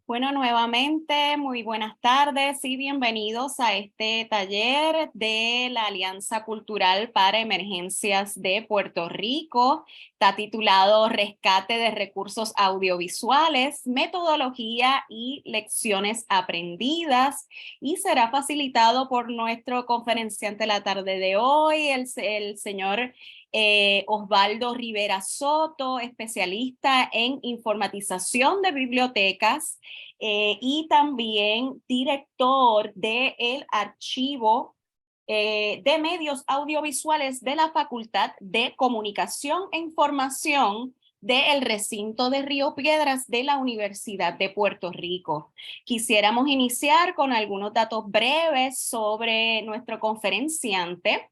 Bueno, nuevamente, muy buenas tardes y bienvenidos a este taller de la Alianza Cultural para Emergencias de Puerto Rico. Está titulado Rescate de Recursos Audiovisuales, Metodología y Lecciones Aprendidas, y será facilitado por nuestro conferenciante la tarde de hoy, el señor Osvaldo Rivera Soto, especialista en informatización de bibliotecas y también director del archivo de medios audiovisuales de la Facultad de Comunicación e Información del recinto de Río Piedras de la Universidad de Puerto Rico. Quisiéramos iniciar con algunos datos breves sobre nuestro conferenciante.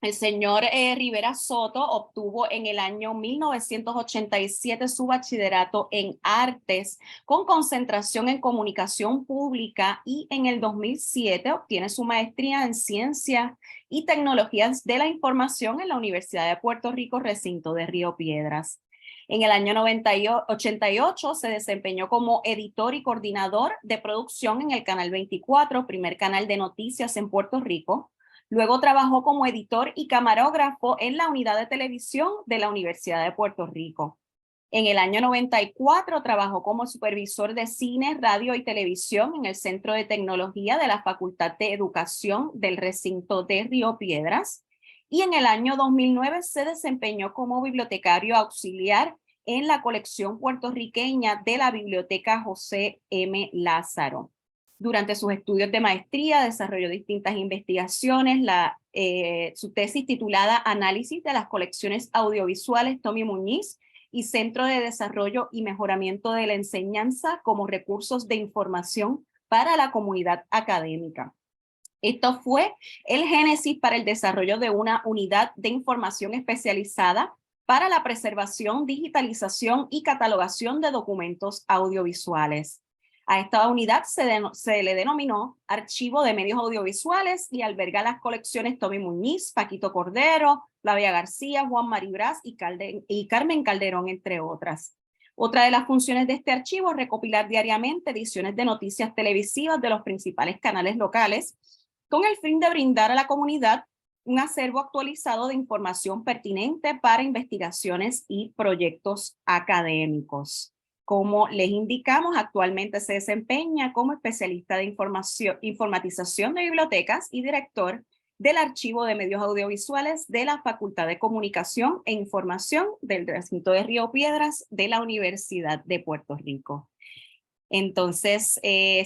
El señor Rivera Soto obtuvo en el año 1987 su bachillerato en artes con concentración en comunicación pública y en el 2007 obtiene su maestría en ciencias y tecnologías de la información en la Universidad de Puerto Rico, recinto de Río Piedras. En el año 88 se desempeñó como editor y coordinador de producción en el Canal 24, primer canal de noticias en Puerto Rico. Luego trabajó como editor y camarógrafo en la unidad de televisión de la Universidad de Puerto Rico. En el año 94 trabajó como supervisor de cine, radio y televisión en el Centro de Tecnología de la Facultad de Educación del recinto de Río Piedras. Y en el año 2009 se desempeñó como bibliotecario auxiliar en la colección puertorriqueña de la Biblioteca José M. Lázaro. Durante sus estudios de maestría desarrolló distintas investigaciones, su tesis titulada Análisis de las colecciones audiovisuales Tommy Muñiz y Centro de Desarrollo y Mejoramiento de la Enseñanza como recursos de información para la comunidad académica. Esto fue el génesis para el desarrollo de una unidad de información especializada para la preservación, digitalización y catalogación de documentos audiovisuales. A esta unidad se le denominó Archivo de Medios Audiovisuales y alberga las colecciones Tommy Muñiz, Paquito Cordero, Flavia García, Juan Maribraz y Carmen Calderón, entre otras. Otra de las funciones de este archivo es recopilar diariamente ediciones de noticias televisivas de los principales canales locales con el fin de brindar a la comunidad un acervo actualizado de información pertinente para investigaciones y proyectos académicos. Como les indicamos, actualmente se desempeña como especialista de informatización de bibliotecas y director del Archivo de Medios Audiovisuales de la Facultad de Comunicación e Información del recinto de Río Piedras de la Universidad de Puerto Rico. Entonces,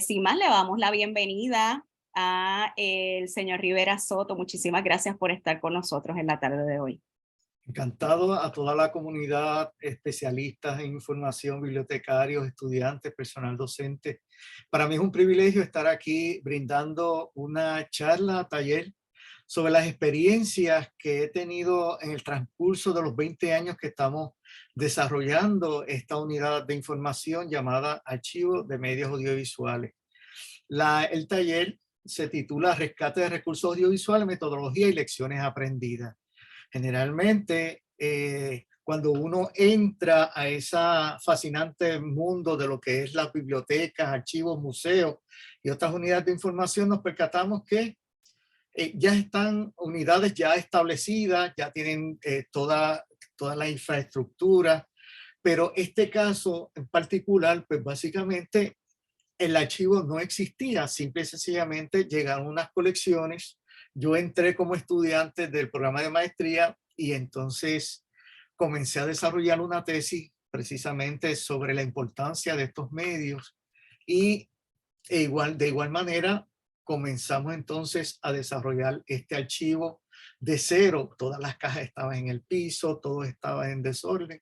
sin más, le damos la bienvenida a el señor Rivera Soto. Muchísimas gracias por estar con nosotros en la tarde de hoy. Encantado a toda la comunidad, especialistas en información, bibliotecarios, estudiantes, personal docente. Para mí es un privilegio estar aquí brindando una charla, taller, sobre las experiencias que he tenido en el transcurso de los 20 años que estamos desarrollando esta unidad de información llamada Archivo de Medios Audiovisuales. El taller se titula Rescate de Recursos Audiovisuales, Metodología y Lecciones Aprendidas. Generalmente, cuando uno entra a ese fascinante mundo de lo que es las bibliotecas, archivos, museos y otras unidades de información, nos percatamos que ya están unidades ya establecidas, ya tienen toda la infraestructura, pero este caso en particular, pues básicamente el archivo no existía, simple y sencillamente llegaron unas colecciones. Yo entré como estudiante del programa de maestría y entonces comencé a desarrollar una tesis precisamente sobre la importancia de estos medios y de igual manera comenzamos entonces a desarrollar este archivo de cero. Todas las cajas estaban en el piso, todo estaba en desorden.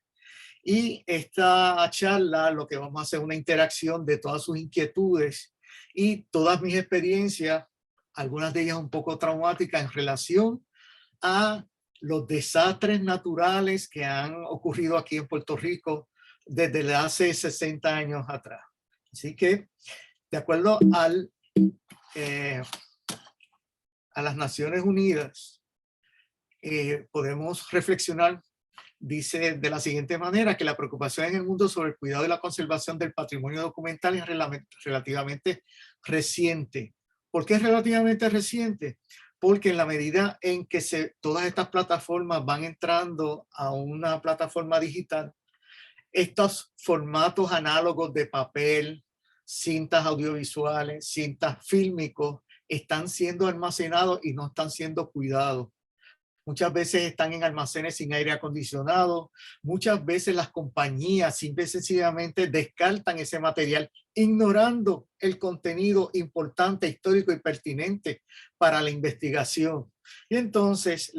Y esta charla lo que vamos a hacer es una interacción de todas sus inquietudes y todas mis experiencias, algunas de ellas un poco traumáticas en relación a los desastres naturales que han ocurrido aquí en Puerto Rico desde hace 60 años atrás. Así que, de acuerdo a las Naciones Unidas, podemos reflexionar dice de la siguiente manera que la preocupación en el mundo sobre el cuidado y la conservación del patrimonio documental es relativamente reciente. ¿Por qué es relativamente reciente? Porque en la medida en que todas estas plataformas van entrando a una plataforma digital, estos formatos análogos de papel, cintas audiovisuales, cintas fílmicos, están siendo almacenados y no están siendo cuidados. Muchas veces están en almacenes sin aire acondicionado. Muchas veces las compañías simple y sencillamente descartan ese material, ignorando el contenido importante, histórico y pertinente para la investigación. Y entonces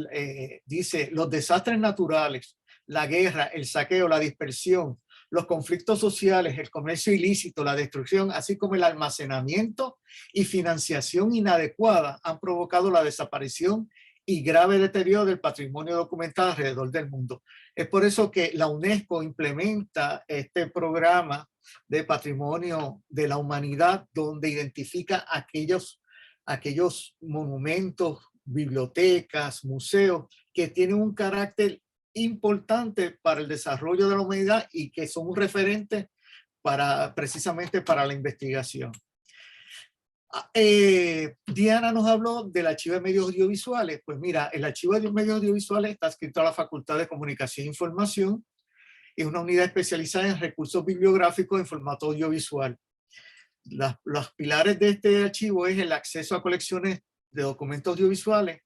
dice, los desastres naturales, la guerra, el saqueo, la dispersión, los conflictos sociales, el comercio ilícito, la destrucción, así como el almacenamiento y financiación inadecuada han provocado la desaparición y grave deterioro del patrimonio documental alrededor del mundo. Es por eso que la UNESCO implementa este programa de patrimonio de la humanidad, donde identifica aquellos monumentos, bibliotecas, museos que tienen un carácter importante para el desarrollo de la humanidad y que son un referente precisamente para la investigación. Diana nos habló del archivo de medios audiovisuales. Pues mira, el archivo de medios audiovisuales está adscrito a la Facultad de Comunicación e Información. Es una unidad especializada en recursos bibliográficos en formato audiovisual. Los pilares de este archivo es el acceso a colecciones de documentos audiovisuales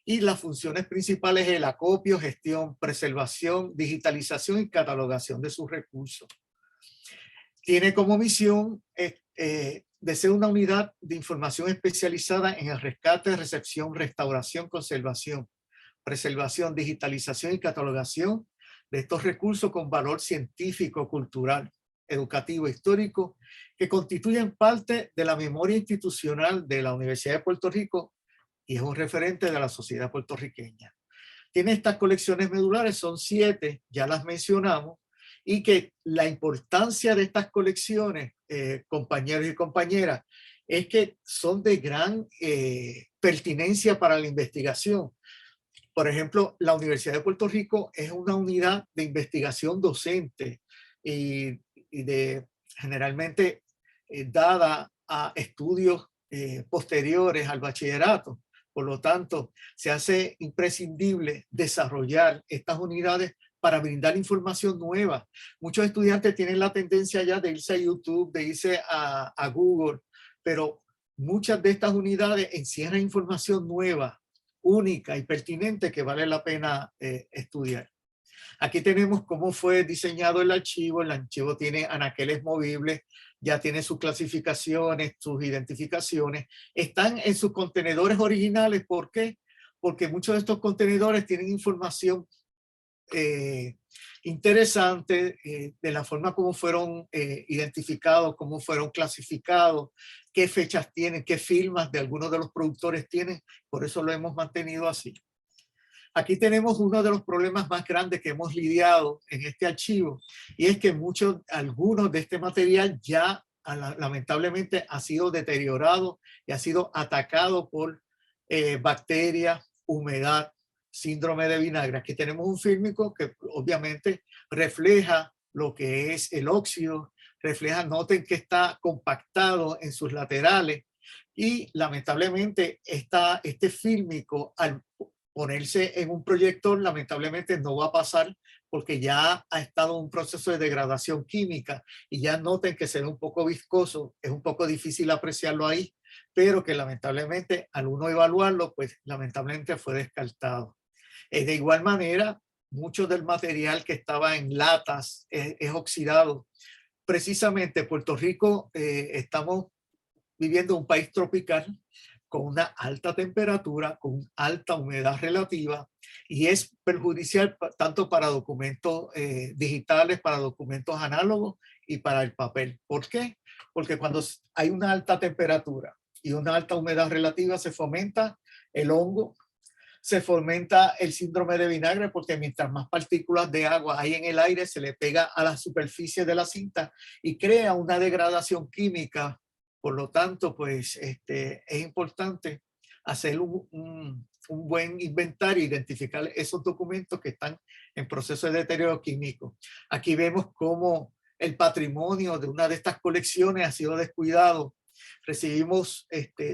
y las funciones principales es el acopio, gestión, preservación, digitalización y catalogación de sus recursos. Tiene como misión de ser una unidad de información especializada en el rescate, recepción, restauración, conservación, preservación, digitalización y catalogación de estos recursos con valor científico, cultural, educativo, histórico, que constituyen parte de la memoria institucional de la Universidad de Puerto Rico y es un referente de la sociedad puertorriqueña. Tiene estas colecciones medulares, son 7, ya las mencionamos, y que la importancia de estas colecciones, compañeros y compañeras, es que son de gran pertinencia para la investigación. Por ejemplo, la Universidad de Puerto Rico es una unidad de investigación docente y generalmente dada a estudios posteriores al bachillerato. Por lo tanto, se hace imprescindible desarrollar estas unidades para brindar información nueva. Muchos estudiantes tienen la tendencia ya de irse a YouTube, de irse a Google, pero muchas de estas unidades encierran información nueva, única y pertinente que vale la pena estudiar. Aquí tenemos cómo fue diseñado el archivo. El archivo tiene anaqueles movibles, ya tiene sus clasificaciones, sus identificaciones. Están en sus contenedores originales. ¿Por qué? Porque muchos de estos contenedores tienen información interesante de la forma como fueron identificados, cómo fueron clasificados, qué fechas tienen, qué firmas de algunos de los productores tienen. Por eso lo hemos mantenido así. Aquí tenemos uno de los problemas más grandes que hemos lidiado en este archivo y es que algunos de este material ya lamentablemente ha sido deteriorado y ha sido atacado por bacterias, humedad, síndrome de vinagre. Aquí tenemos un fílmico que obviamente refleja lo que es el óxido, noten que está compactado en sus laterales y lamentablemente este fílmico al ponerse en un proyector lamentablemente no va a pasar porque ya ha estado en un proceso de degradación química y ya noten que se ve un poco viscoso, es un poco difícil apreciarlo ahí, pero que lamentablemente al uno evaluarlo, pues lamentablemente fue descartado. De igual manera, mucho del material que estaba en latas es oxidado. Precisamente Puerto Rico estamos viviendo un país tropical con una alta temperatura, con alta humedad relativa y es perjudicial tanto para documentos digitales, para documentos análogos y para el papel. ¿Por qué? Porque cuando hay una alta temperatura y una alta humedad relativa se fomenta el hongo, se fomenta el síndrome de vinagre porque mientras más partículas de agua hay en el aire se le pega a la superficie de la cinta y crea una degradación química. Por lo tanto, pues es importante hacer un buen inventario, identificar esos documentos que están en proceso de deterioro químico. Aquí vemos cómo el patrimonio de una de estas colecciones ha sido descuidado. Recibimos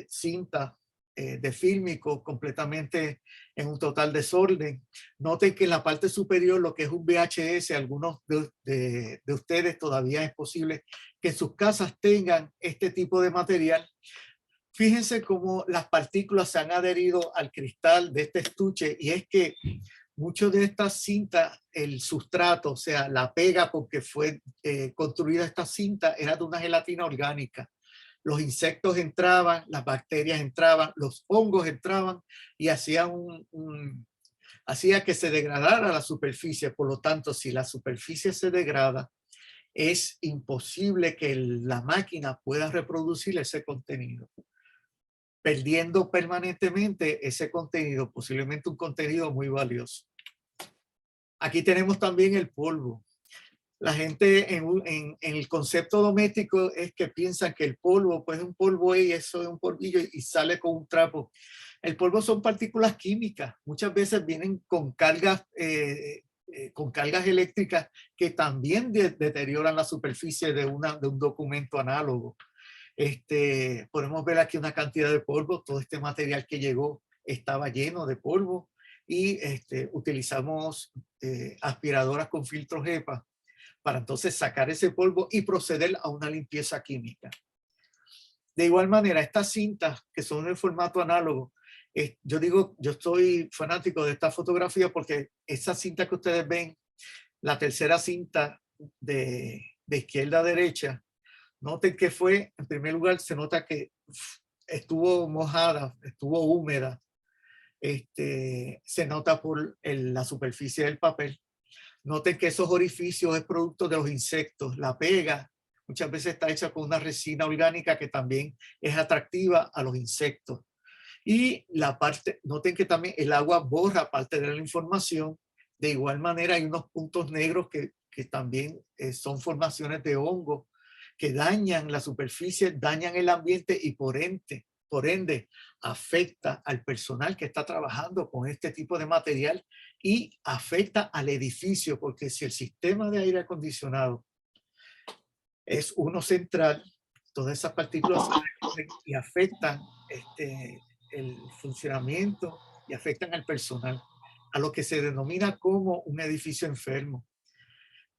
cintas de fílmico completamente en un total desorden. Noten que en la parte superior, lo que es un VHS, algunos de ustedes todavía es posible que en sus casas tengan este tipo de material. Fíjense cómo las partículas se han adherido al cristal de este estuche, y es que muchas de estas cintas, el sustrato, o sea, la pega con que fue construida esta cinta, era de una gelatina orgánica. Los insectos entraban, las bacterias entraban, los hongos entraban y hacía que se degradara la superficie. Por lo tanto, si la superficie se degrada, es imposible que la máquina pueda reproducir ese contenido, perdiendo permanentemente ese contenido, posiblemente un contenido muy valioso. Aquí tenemos también el polvo. La gente en el concepto doméstico es que piensan que el polvo, pues es un polvo y eso es un polvillo y sale con un trapo. El polvo son partículas químicas. Muchas veces vienen con cargas eléctricas que también deterioran la superficie de un documento análogo. Podemos ver aquí una cantidad de polvo. Todo este material que llegó estaba lleno de polvo y utilizamos aspiradoras con filtros HEPA para entonces sacar ese polvo y proceder a una limpieza química. De igual manera, estas cintas que son en formato análogo, yo estoy fanático de esta fotografía porque esa cinta que ustedes ven, la tercera cinta de izquierda a derecha, noten que fue, en primer lugar, se nota que estuvo mojada, estuvo húmeda. Se nota por la superficie del papel. Noten que esos orificios es producto de los insectos. La pega muchas veces está hecha con una resina orgánica que también es atractiva a los insectos. Y noten que también el agua borra parte de la información. De igual manera hay unos puntos negros que también son formaciones de hongo que dañan la superficie, dañan el ambiente y por ende afecta al personal que está trabajando con este tipo de material y afecta al edificio, porque si el sistema de aire acondicionado es uno central, todas esas partículas se recogen y afectan el funcionamiento y afectan al personal, a lo que se denomina como un edificio enfermo.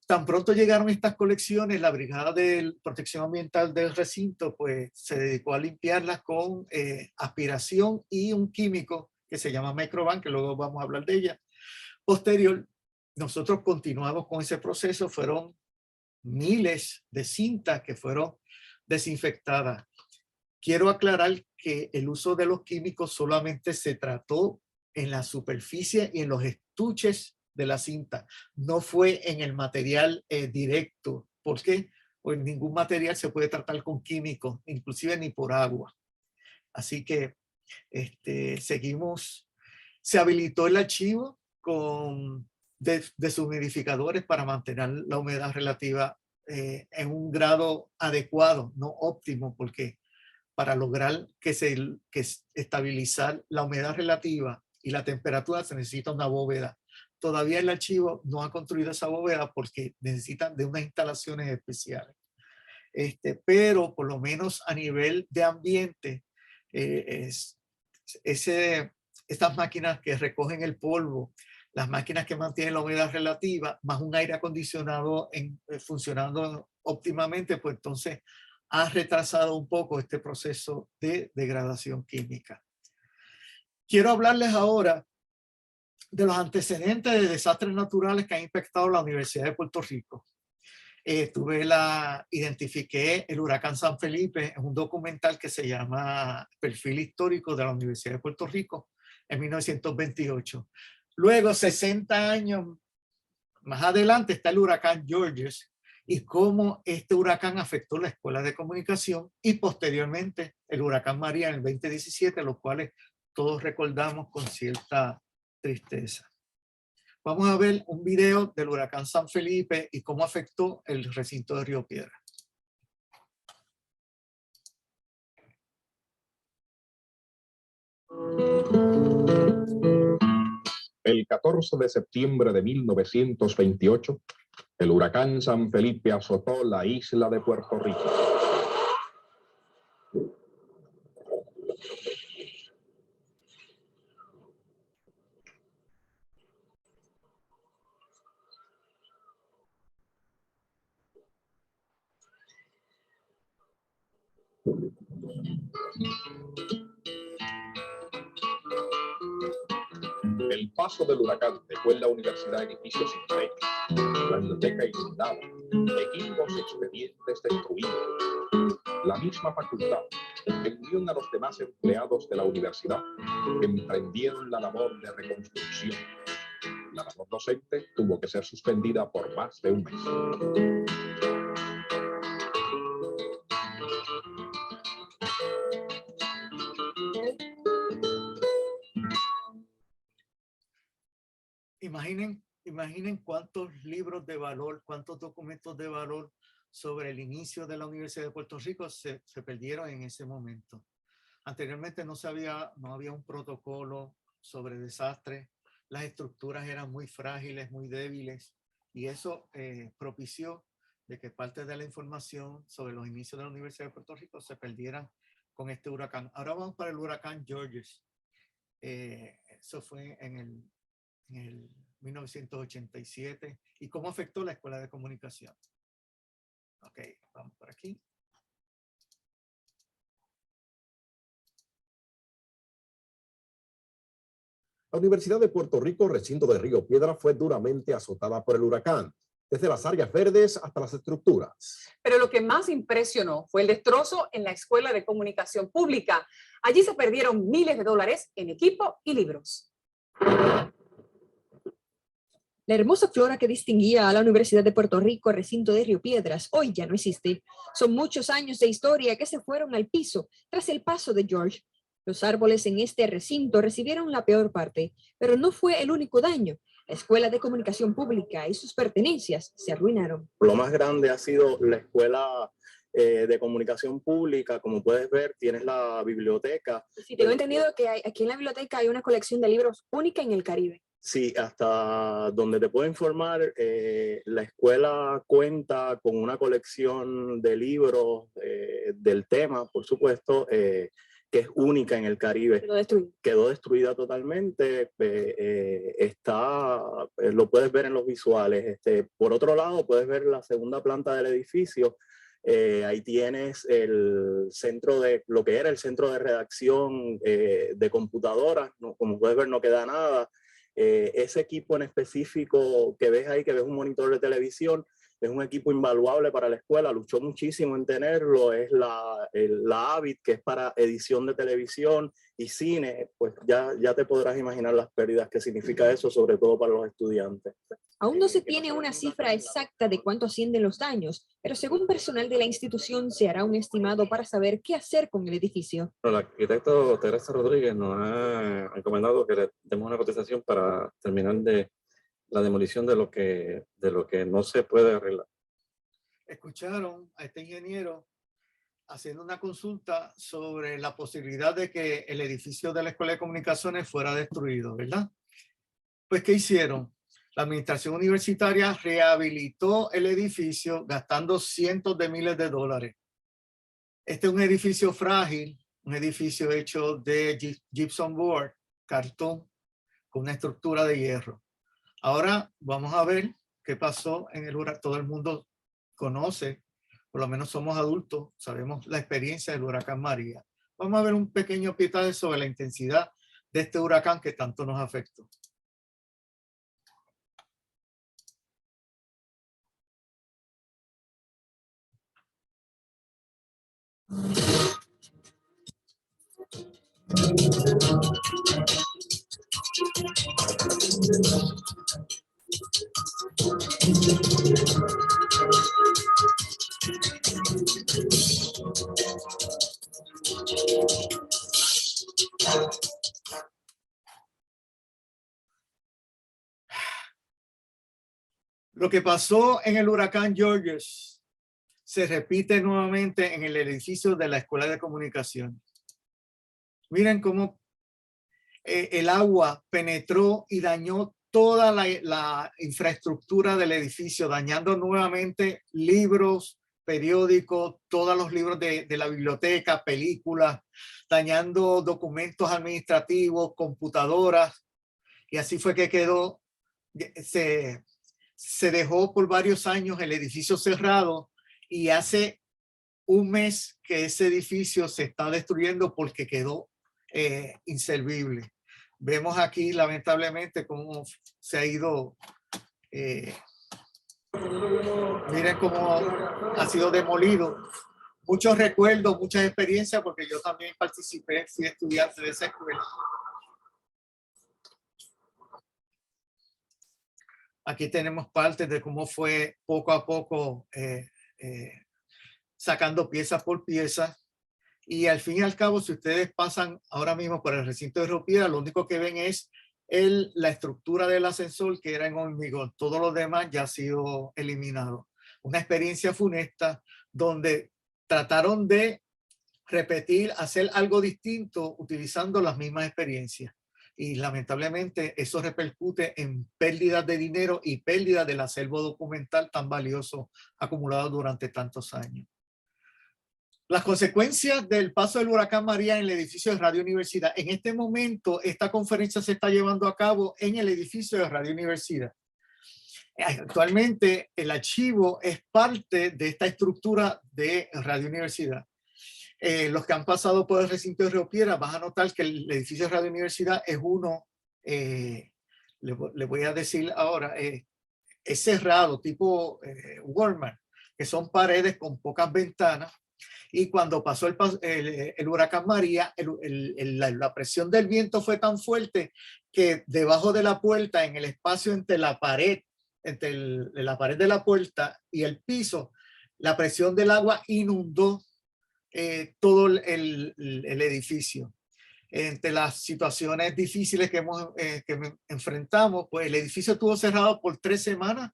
Tan pronto llegaron estas colecciones, la Brigada de Protección Ambiental del recinto pues se dedicó a limpiarlas con aspiración y un químico que se llama Microban, que luego vamos a hablar de ella. Posterior, nosotros continuamos con ese proceso. Fueron miles de cintas que fueron desinfectadas. Quiero aclarar que el uso de los químicos solamente se trató en la superficie y en los estuches de la cinta. No fue en el material directo. ¿Por qué? Pues ningún material se puede tratar con químicos, inclusive ni por agua. Así que seguimos. Se habilitó el archivo con deshumidificadores para mantener la humedad relativa en un grado adecuado, no óptimo, porque para lograr que estabilizar la humedad relativa y la temperatura se necesita una bóveda. Todavía el archivo no ha construido esa bóveda porque necesitan de unas instalaciones especiales. Pero por lo menos a nivel de ambiente, estas máquinas que recogen el polvo, las máquinas que mantienen la humedad relativa, más un aire acondicionado funcionando óptimamente, pues entonces ha retrasado un poco este proceso de degradación química. Quiero hablarles ahora de los antecedentes de desastres naturales que han impactado la Universidad de Puerto Rico. Identifiqué el huracán San Felipe en un documental que se llama Perfil Histórico de la Universidad de Puerto Rico en 1928. Luego, 60 años más adelante, está el huracán Georges y cómo este huracán afectó la Escuela de Comunicación, y posteriormente el huracán María en el 2017, los cuales todos recordamos con cierta tristeza. Vamos a ver un video del huracán San Felipe y cómo afectó el recinto de Río Piedras. El 14 de septiembre de 1928, el huracán San Felipe azotó la isla de Puerto Rico. El paso del huracán dejó en la universidad edificios sin techo, la biblioteca inundada, equipos y expedientes destruidos. La misma facultad, en unión a los demás empleados de la universidad, emprendieron la labor de reconstrucción. La labor docente tuvo que ser suspendida por más de un mes. Imaginen cuántos libros de valor, cuántos documentos de valor sobre el inicio de la Universidad de Puerto Rico se perdieron en ese momento. Anteriormente no había un protocolo sobre desastres, las estructuras eran muy frágiles, muy débiles, y eso propició de que parte de la información sobre los inicios de la Universidad de Puerto Rico se perdieran con este huracán. Ahora vamos para el huracán Georges. Eso fue en el 1987. ¿Y cómo afectó la Escuela de Comunicación? Ok, vamos por aquí. La Universidad de Puerto Rico, recinto de Río Piedras, fue duramente azotada por el huracán, desde las áreas verdes hasta las estructuras. Pero lo que más impresionó fue el destrozo en la Escuela de Comunicación Pública. Allí se perdieron miles de dólares en equipo y libros. La hermosa flora que distinguía a la Universidad de Puerto Rico, recinto de Río Piedras, hoy ya no existe. Son muchos años de historia que se fueron al piso tras el paso de George. Los árboles en este recinto recibieron la peor parte, pero no fue el único daño. La Escuela de Comunicación Pública y sus pertenencias se arruinaron. Lo más grande ha sido la Escuela de Comunicación Pública. Como puedes ver, tienes la biblioteca. Sí, tengo entendido que aquí en la biblioteca hay una colección de libros única en el Caribe. Sí, hasta donde te puedo informar, la escuela cuenta con una colección de libros del tema, por supuesto, que es única en el Caribe. Quedó destruida totalmente. Lo puedes ver en los visuales. Por otro lado, puedes ver la segunda planta del edificio. Ahí tienes el centro de, lo que era el centro de redacción de computadoras. ¿No? Como puedes ver, no queda nada. Ese equipo en específico que ves ahí, que ves un monitor de televisión, es un equipo invaluable para la escuela, luchó muchísimo en tenerlo. Es la Avid, que es para edición de televisión y cine. Pues ya te podrás imaginar las pérdidas que significa eso, sobre todo para los estudiantes. Aún no se tiene una cifra exacta de cuánto ascienden los daños, pero según personal de la institución se hará un estimado para saber qué hacer con el edificio. El arquitecto Teresa Rodríguez nos ha recomendado que le demos una cotización para terminar de la demolición de lo que no se puede arreglar. Escucharon a este ingeniero haciendo una consulta sobre la posibilidad de que el edificio de la Escuela de Comunicaciones fuera destruido, ¿verdad? Pues, ¿qué hicieron? La administración universitaria rehabilitó el edificio gastando cientos de miles de dólares. Este es un edificio frágil, un edificio hecho de gypsum board, cartón, con una estructura de hierro. Ahora vamos a ver qué pasó en el huracán. Todo el mundo conoce, por lo menos somos adultos, sabemos la experiencia del huracán María. Vamos a ver un pequeño pietaje sobre la intensidad de este huracán que tanto nos afectó. Lo que pasó en el huracán Georges se repite nuevamente en el edificio de la Escuela de Comunicación. Miren cómo el agua penetró y dañó toda la infraestructura del edificio, dañando nuevamente libros, periódicos, todos los libros de la biblioteca, películas, dañando documentos administrativos, computadoras, y así fue que quedó, se dejó por varios años el edificio cerrado, y hace un mes que ese edificio se está destruyendo porque quedó inservible. Vemos aquí lamentablemente cómo se ha ido, miren cómo ha sido demolido. Muchos recuerdos, muchas experiencias, porque yo también participé, fui estudiante de esa escuela. Aquí tenemos partes de cómo fue poco a poco sacando pieza por pieza. Y al fin y al cabo, si ustedes pasan ahora mismo por el recinto de Río Piedras, lo único que ven es la estructura del ascensor, que era en hormigón. Todo lo demás ya ha sido eliminado. Una experiencia funesta donde trataron de repetir, hacer algo distinto utilizando las mismas experiencias. Y lamentablemente eso repercute en pérdidas de dinero y pérdidas del acervo documental tan valioso acumulado durante tantos años. Las consecuencias del paso del huracán María en el edificio de Radio Universidad. En este momento, esta conferencia se está llevando a cabo en el edificio de Radio Universidad. Actualmente, el archivo es parte de esta estructura de Radio Universidad. Los que han pasado por el recinto de Río Piedras van a notar que el edificio de Radio Universidad es uno, le voy a decir ahora, es cerrado, tipo Walmart, que son paredes con pocas ventanas. Y cuando pasó el huracán María, la presión del viento fue tan fuerte que debajo de la puerta, en el espacio entre la pared de la puerta y el piso, la presión del agua inundó todo el edificio. Entre las situaciones difíciles que enfrentamos, pues el edificio estuvo cerrado por 3 semanas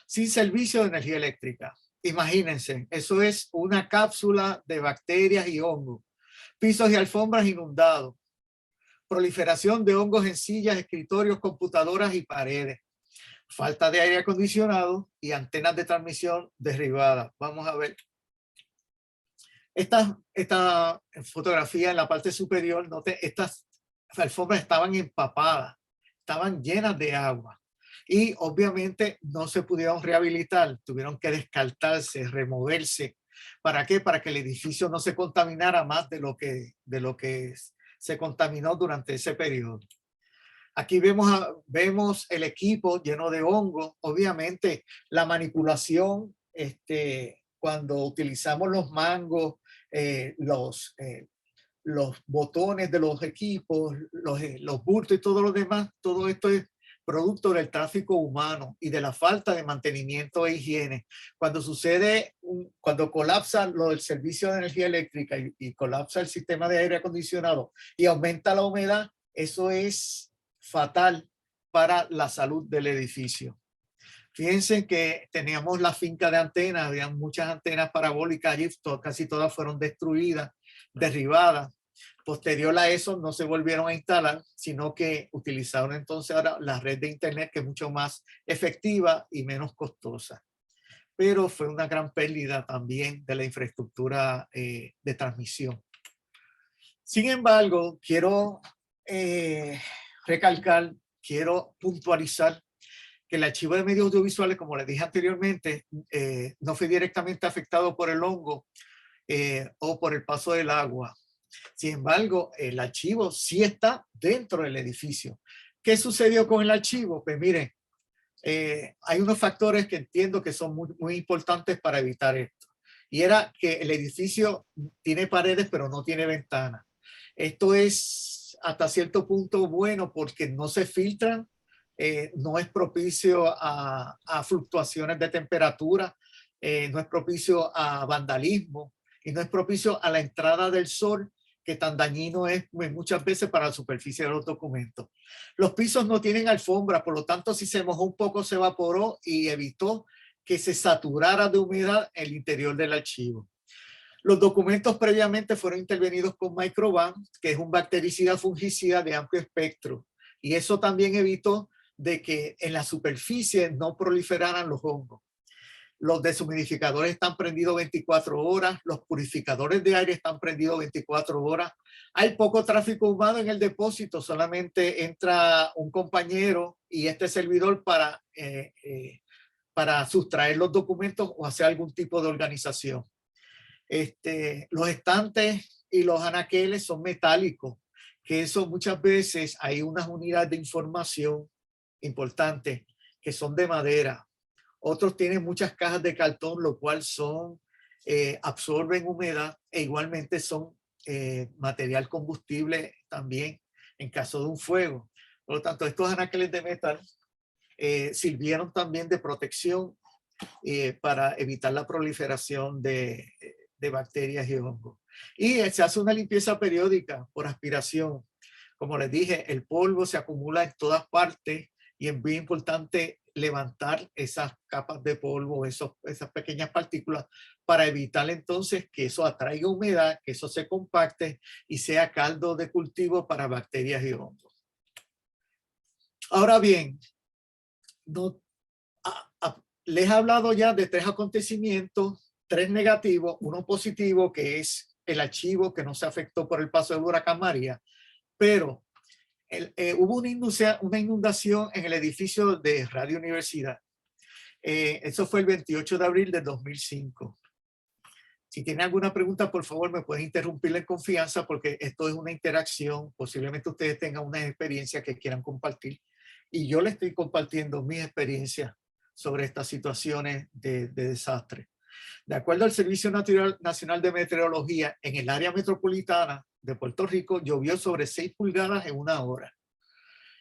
sin servicio de energía eléctrica. Imagínense, eso es una cápsula de bacterias y hongos. Pisos y alfombras inundados. Proliferación de hongos en sillas, escritorios, computadoras y paredes. Falta de aire acondicionado y antenas de transmisión derribadas. Vamos a ver. Esta fotografía en la parte superior, note, estas alfombras estaban empapadas, estaban llenas de agua. Y obviamente no se pudieron rehabilitar, tuvieron que descartarse, removerse. ¿Para qué? Para que el edificio no se contaminara más de lo que se contaminó durante ese periodo. Aquí vemos el equipo lleno de hongos. Obviamente la manipulación, cuando utilizamos los mangos, los botones de los equipos, los bultos y todo lo demás, todo esto es producto del tráfico humano y de la falta de mantenimiento e higiene. Cuando cuando colapsa el servicio de energía eléctrica y colapsa el sistema de aire acondicionado y aumenta la humedad, eso es fatal para la salud del edificio. Fíjense que teníamos la finca de antenas, había muchas antenas parabólicas allí, casi todas fueron destruidas, derribadas. Posterior a eso no se volvieron a instalar, sino que utilizaron entonces ahora la red de internet, que es mucho más efectiva y menos costosa. Pero fue una gran pérdida también de la infraestructura de transmisión. Sin embargo, quiero recalcar, quiero puntualizar que el archivo de medios audiovisuales, como les dije anteriormente, no fue directamente afectado por el hongo o por el paso del agua. Sin embargo, el archivo sí está dentro del edificio. ¿Qué sucedió con el archivo? Pues miren, hay unos factores que entiendo que son muy importantes para evitar esto. Y era que el edificio tiene paredes, pero no tiene ventanas. Esto es hasta cierto punto bueno porque no se filtran, no es propicio a fluctuaciones de temperatura, no es propicio a vandalismo y no es propicio a la entrada del sol, que tan dañino es muchas veces para la superficie de los documentos. Los pisos no tienen alfombra, por lo tanto, si se mojó un poco, se evaporó y evitó que se saturara de humedad el interior del archivo. Los documentos previamente fueron intervenidos con Microban, que es un bactericida fungicida de amplio espectro. Y eso también evitó de que en la superficie no proliferaran los hongos. Los deshumidificadores están prendidos 24 horas, los purificadores de aire están prendidos 24 horas. Hay poco tráfico humano en el depósito, solamente entra un compañero y este servidor para sustraer los documentos o hacer algún tipo de organización. Los estantes y los anaqueles son metálicos, que eso muchas veces hay unas unidades de información importantes que son de madera. Otros tienen muchas cajas de cartón, lo cual absorben humedad e igualmente son material combustible también en caso de un fuego. Por lo tanto, estos anaqueles de metal sirvieron también de protección para evitar la proliferación de bacterias y hongos. Y se hace una limpieza periódica por aspiración. Como les dije, el polvo se acumula en todas partes y es muy importante levantar esas capas de polvo, esas pequeñas partículas, para evitar entonces que eso atraiga humedad, que eso se compacte y sea caldo de cultivo para bacterias y hongos. Ahora bien, les he hablado ya de 3 acontecimientos, 3 negativos, uno positivo, que es el archivo que no se afectó por el paso del huracán María, pero hubo una inundación en el edificio de Radio Universidad. Eso fue el 28 de abril de 2005. Si tienen alguna pregunta, por favor, me pueden interrumpir en confianza porque esto es una interacción. Posiblemente ustedes tengan una experiencia que quieran compartir y yo les estoy compartiendo mis experiencias sobre estas situaciones de desastre. De acuerdo al Servicio Nacional de Meteorología, en el área metropolitana de Puerto Rico llovió sobre 6 pulgadas en 1 hora.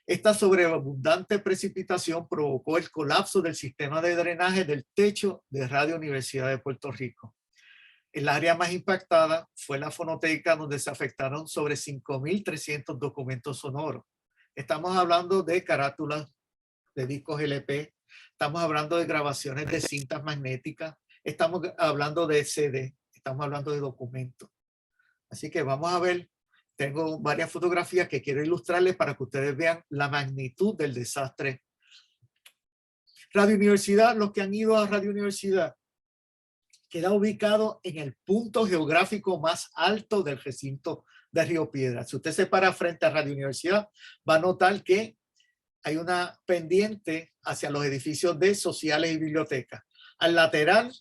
Esta sobreabundante precipitación provocó el colapso del sistema de drenaje del techo de Radio Universidad de Puerto Rico. El área más impactada fue la fonoteca, donde se afectaron sobre 5.300 documentos sonoros. Estamos hablando de carátulas de discos LP, estamos hablando de grabaciones de cintas magnéticas, estamos hablando de CD, estamos hablando de documentos. Así que vamos a ver, tengo varias fotografías que quiero ilustrarles para que ustedes vean la magnitud del desastre. Radio Universidad, los que han ido a Radio Universidad, queda ubicado en el punto geográfico más alto del recinto de Río Piedras. Si usted se para frente a Radio Universidad, va a notar que hay una pendiente hacia los edificios de sociales y bibliotecas. Al lateral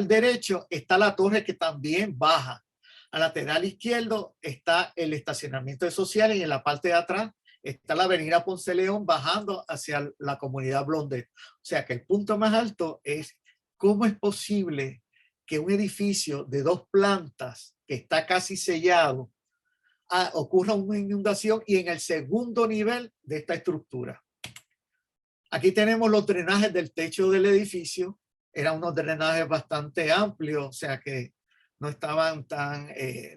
derecho está la torre, que también baja. Al lateral izquierdo está el estacionamiento de sociales y en la parte de atrás está la avenida Ponce León bajando hacia la comunidad Blondet. O sea que el punto más alto es cómo es posible que un edificio de 2 plantas que está casi sellado ocurra una inundación y en el segundo nivel de esta estructura. Aquí tenemos los drenajes del techo del edificio. Eran unos drenajes bastante amplios, o sea que no estaban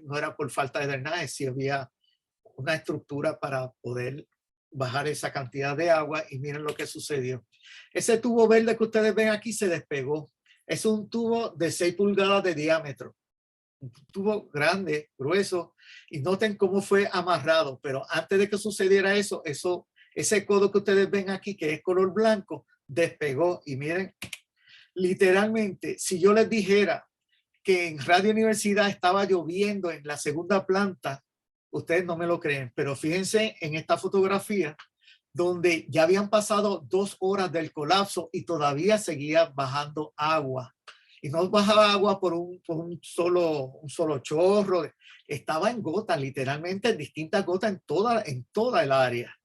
no era por falta de drenaje, si había una estructura para poder bajar esa cantidad de agua. Y miren lo que sucedió. Ese tubo verde que ustedes ven aquí se despegó. Es un tubo de 6 pulgadas de diámetro. Un tubo grande, grueso, y noten cómo fue amarrado. Pero antes de que sucediera eso, ese codo que ustedes ven aquí, que es color blanco, despegó. Y miren, literalmente, si yo les dijera que en Radio Universidad estaba lloviendo en la segunda planta, ustedes no me lo creen. Pero fíjense en esta fotografía, donde ya habían pasado 2 horas del colapso y todavía seguía bajando agua. Y no bajaba agua por un solo chorro, estaba en gotas, literalmente en distintas gotas en toda el área.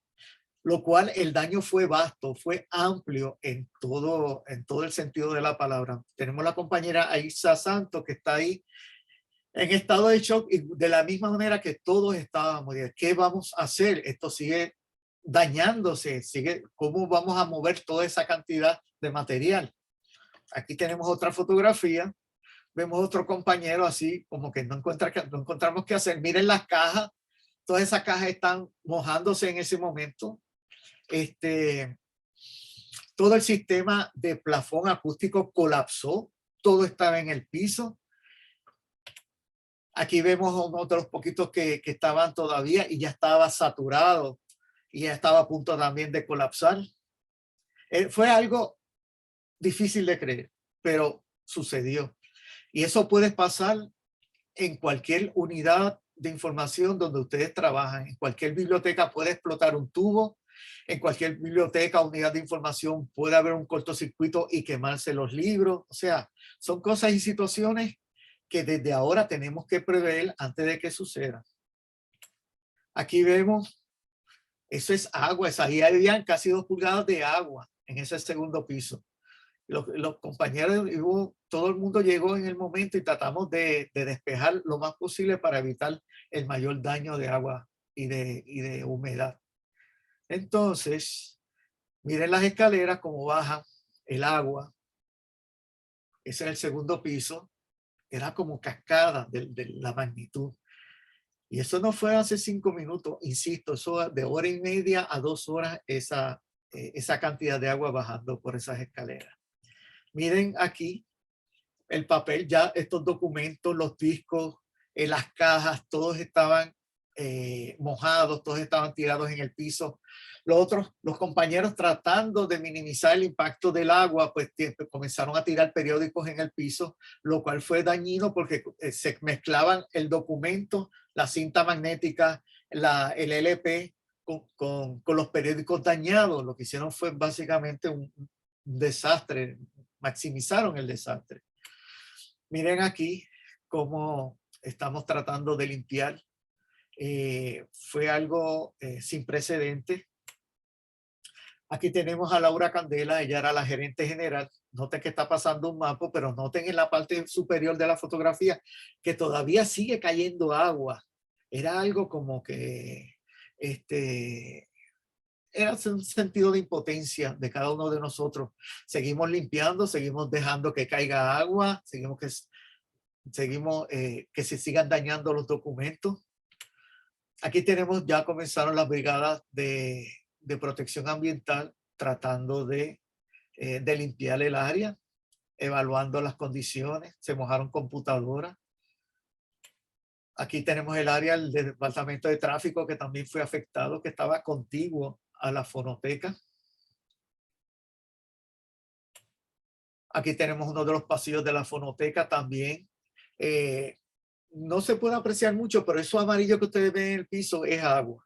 Lo cual el daño fue vasto, fue amplio en todo el sentido de la palabra. Tenemos la compañera Aisa Santos, que está ahí en estado de shock, y de la misma manera que todos estábamos. ¿Qué vamos a hacer? Esto sigue dañándose, ¿cómo vamos a mover toda esa cantidad de material? Aquí tenemos otra fotografía, vemos otro compañero así, como que no encontramos qué hacer. Miren las cajas, todas esas cajas están mojándose en ese momento. Todo el sistema de plafón acústico colapsó, todo estaba en el piso. Aquí vemos uno de los poquitos que estaban todavía y ya estaba saturado y ya estaba a punto también de colapsar. Fue algo difícil de creer, pero sucedió. Y eso puede pasar en cualquier unidad de información donde ustedes trabajan. En cualquier biblioteca puede explotar un tubo. En cualquier biblioteca, unidad de información, puede haber un cortocircuito y quemarse los libros. O sea, son cosas y situaciones que desde ahora tenemos que prever antes de que suceda. Aquí vemos, eso es agua, ahí habían casi 2 pulgadas de agua en ese segundo piso. Los compañeros, todo el mundo llegó en el momento y tratamos de despejar lo más posible para evitar el mayor daño de agua y de humedad. Entonces, miren las escaleras como bajan el agua. Ese es el segundo piso. Era como cascada de la magnitud. Y eso no fue hace 5 minutos, insisto, eso de 1:30 a 2 horas, esa cantidad de agua bajando por esas escaleras. Miren aquí el papel, ya estos documentos, los discos, las cajas, todos estaban mojados, todos estaban tirados en el piso. Los compañeros, tratando de minimizar el impacto del agua, pues comenzaron a tirar periódicos en el piso, lo cual fue dañino porque se mezclaban el documento, la cinta magnética, el LP con los periódicos dañados. Lo que hicieron fue básicamente un desastre, maximizaron el desastre. Miren aquí cómo estamos tratando de limpiar. Fue algo sin precedentes. Aquí tenemos a Laura Candela, ella era la gerente general. Noten que está pasando un mapa, pero noten en la parte superior de la fotografía que todavía sigue cayendo agua. Era algo como que era un sentido de impotencia de cada uno de nosotros. Seguimos limpiando, seguimos dejando que caiga agua, seguimos que se sigan dañando los documentos. Aquí tenemos, ya comenzaron las brigadas de protección ambiental tratando de limpiar el área, evaluando las condiciones, se mojaron computadoras. Aquí tenemos el área del departamento de tráfico que también fue afectado, que estaba contiguo a la fonoteca. Aquí tenemos uno de los pasillos de la fonoteca también. No se puede apreciar mucho, pero eso amarillo que ustedes ven en el piso es agua.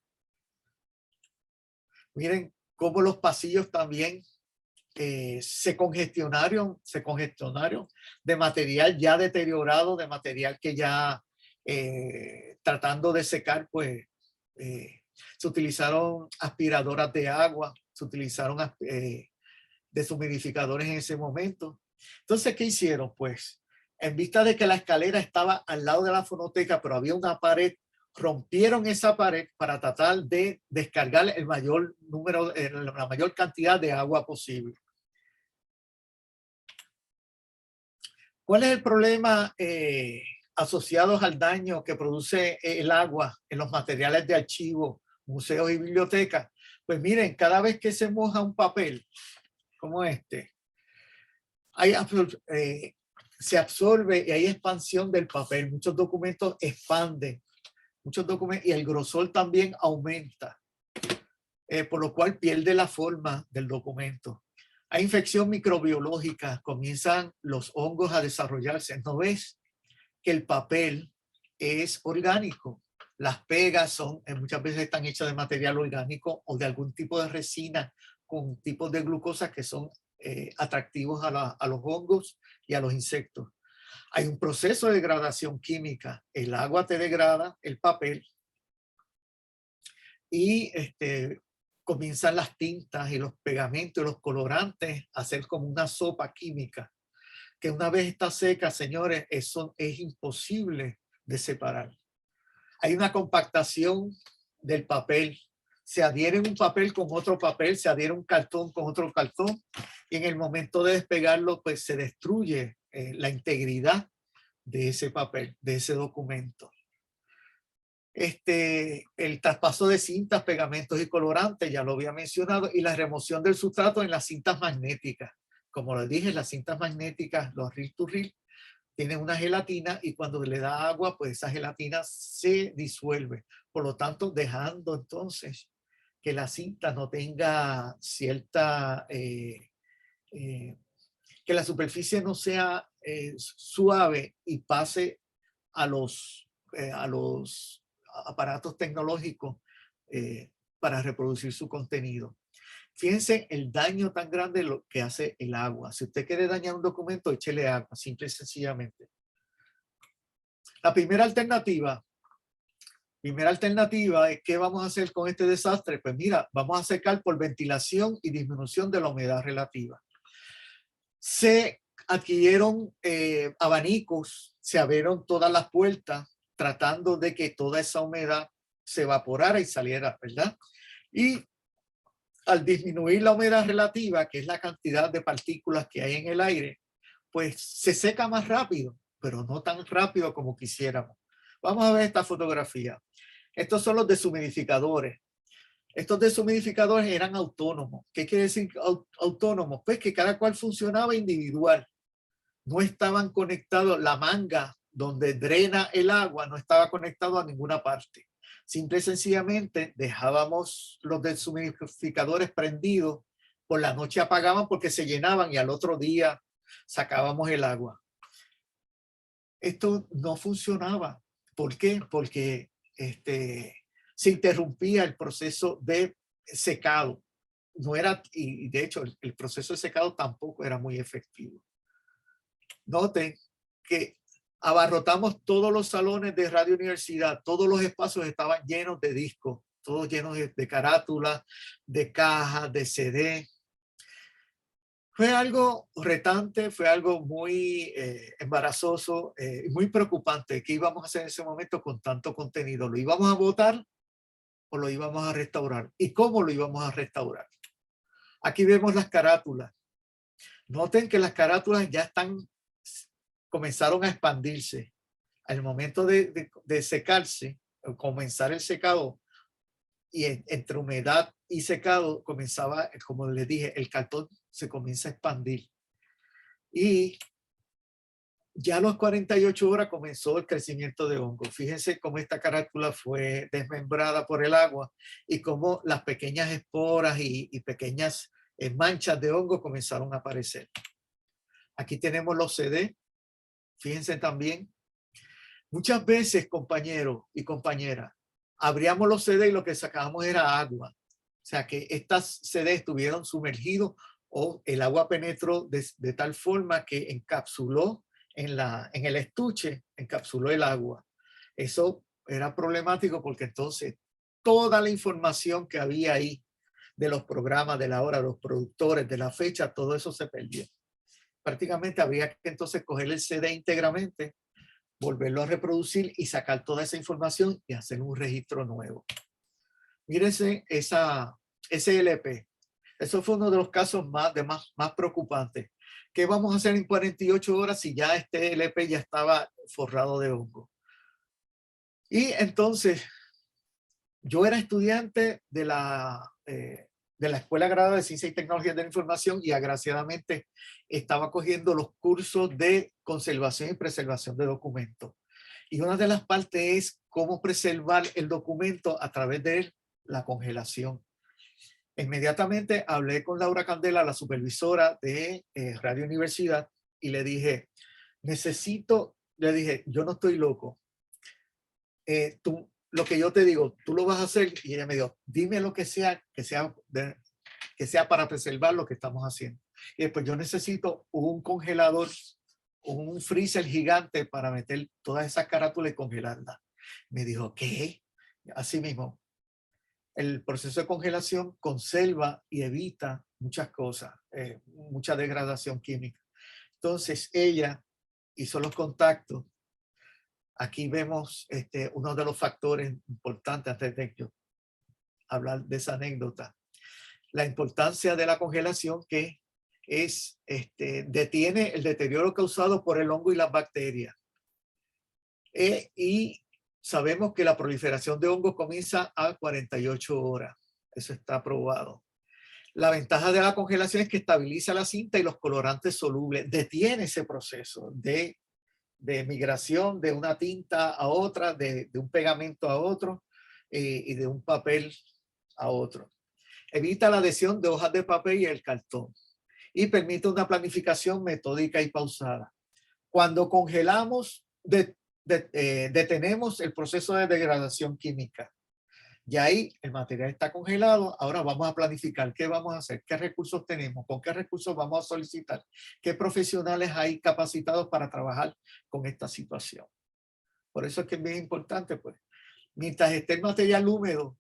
Miren cómo los pasillos también se congestionaron de material ya deteriorado, de material que ya tratando de secar, pues se utilizaron aspiradoras de agua, se utilizaron deshumidificadores en ese momento. Entonces, ¿qué hicieron? Pues, en vista de que la escalera estaba al lado de la fonoteca, pero había una pared, rompieron esa pared para tratar de descargar el mayor número, la mayor cantidad de agua posible. ¿Cuál es el problema asociado al daño que produce el agua en los materiales de archivo, museos y bibliotecas? Pues miren, cada vez que se moja un papel como este, se absorbe y hay expansión del papel. Muchos documentos expanden, y el grosor también aumenta, por lo cual pierde la forma del documento. Hay infección microbiológica, comienzan los hongos a desarrollarse. ¿No ves que el papel es orgánico? Las pegas muchas veces están hechas de material orgánico o de algún tipo de resina con tipos de glucosa que son atractivos a los hongos y a los insectos. Hay un proceso de degradación química. El agua te degrada el papel y comienzan las tintas y los pegamentos y los colorantes a hacer como una sopa química que una vez está seca, señores, eso es imposible de separar. Hay una compactación del papel. Se adhiere un papel con otro papel, se adhiere un cartón con otro cartón y en el momento de despegarlo, pues se destruye la integridad de ese papel, de ese documento. El traspaso de cintas, pegamentos y colorantes, ya lo había mencionado, y la remoción del sustrato en las cintas magnéticas. Como les dije, las cintas magnéticas, los reel to reel, tiene una gelatina y cuando le da agua, pues esa gelatina se disuelve. Por lo tanto, dejando entonces que la cinta no tenga cierta, que la superficie no sea suave y pase a los aparatos tecnológicos para reproducir su contenido. Fíjense el daño tan grande lo que hace el agua. Si usted quiere dañar un documento, échele agua, simple y sencillamente. La primera alternativa es ¿qué vamos a hacer con este desastre? Pues mira, vamos a secar por ventilación y disminución de la humedad relativa. Se adquirieron abanicos, se abrieron todas las puertas tratando de que toda esa humedad se evaporara y saliera, ¿verdad? Y al disminuir la humedad relativa, que es la cantidad de partículas que hay en el aire, pues se seca más rápido, pero no tan rápido como quisiéramos. Vamos a ver esta fotografía. Estos son los deshumidificadores. Estos deshumidificadores eran autónomos. ¿Qué quiere decir autónomos? Pues que cada cual funcionaba individual. No estaban conectados, la manga donde drena el agua no estaba conectado a ninguna parte. Simple y sencillamente dejábamos los deshumidificadores prendidos, por la noche apagaban porque se llenaban y al otro día sacábamos el agua. Esto no funcionaba. ¿Por qué? Porque se interrumpía el proceso de secado. No era, y de hecho el proceso de secado tampoco era muy efectivo. Noten que abarrotamos todos los salones de Radio Universidad, todos los espacios estaban llenos de discos, todos llenos de carátulas, de cajas, de CD. Fue algo retante, fue algo muy embarazoso, muy preocupante. ¿Qué íbamos a hacer en ese momento con tanto contenido? ¿Lo íbamos a botar o lo íbamos a restaurar? ¿Y cómo lo íbamos a restaurar? Aquí vemos las carátulas. Noten que las carátulas ya comenzaron a expandirse. Al momento de secarse, comenzar el secado, y entre humedad y secado comenzaba, como les dije, el cartón se comienza a expandir. Y ya a las 48 horas comenzó el crecimiento de hongo. Fíjense cómo esta carátula fue desmembrada por el agua y cómo las pequeñas esporas y pequeñas manchas de hongo comenzaron a aparecer. Aquí tenemos los CD. Fíjense también. Muchas veces, compañeros y compañeras, abríamos los CD y lo que sacábamos era agua. O sea que estas CD estuvieron sumergidos o el agua penetró de tal forma que encapsuló en el estuche, encapsuló el agua. Eso era problemático porque entonces toda la información que había ahí de los programas, de la hora, de los productores, de la fecha, todo eso se perdió. Prácticamente habría que entonces coger el CD íntegramente, volverlo a reproducir y sacar toda esa información y hacer un registro nuevo. Mírense ese LP. Eso fue uno de los casos más preocupantes. ¿Qué vamos a hacer en 48 horas si ya este LP ya estaba forrado de hongo? Y entonces, yo era estudiante de la Escuela Graduada de Ciencia y Tecnología de la Información y agraciadamente estaba cogiendo los cursos de conservación y preservación de documentos. Y una de las partes es cómo preservar el documento a través de la congelación. Inmediatamente hablé con Laura Candela, la supervisora de Radio Universidad, y le dije, yo no estoy loco. Lo que yo te digo, tú lo vas a hacer. Y ella me dijo, dime lo que sea para preservar lo que estamos haciendo. Y después yo necesito un congelador, un freezer gigante para meter todas esas carátulas y congelarlas. Me dijo, ¿qué? Así mismo. El proceso de congelación conserva y evita muchas cosas, mucha degradación química. Entonces ella hizo los contactos. Aquí vemos uno de los factores importantes antes de yo hablar de esa anécdota. La importancia de la congelación que detiene el deterioro causado por el hongo y las bacterias. Y sabemos que la proliferación de hongos comienza a 48 horas. Eso está probado. La ventaja de la congelación es que estabiliza la cinta y los colorantes solubles. Detiene ese proceso de de migración de una tinta a otra, de un pegamento a otro y de un papel a otro. Evita la adhesión de hojas de papel y el cartón y permite una planificación metódica y pausada. Cuando congelamos, detenemos el proceso de degradación química. Y ahí el material está congelado. Ahora vamos a planificar qué vamos a hacer, qué recursos tenemos, con qué recursos vamos a solicitar, qué profesionales hay capacitados para trabajar con esta situación. Por eso es que es bien importante, pues, mientras esté el material húmedo,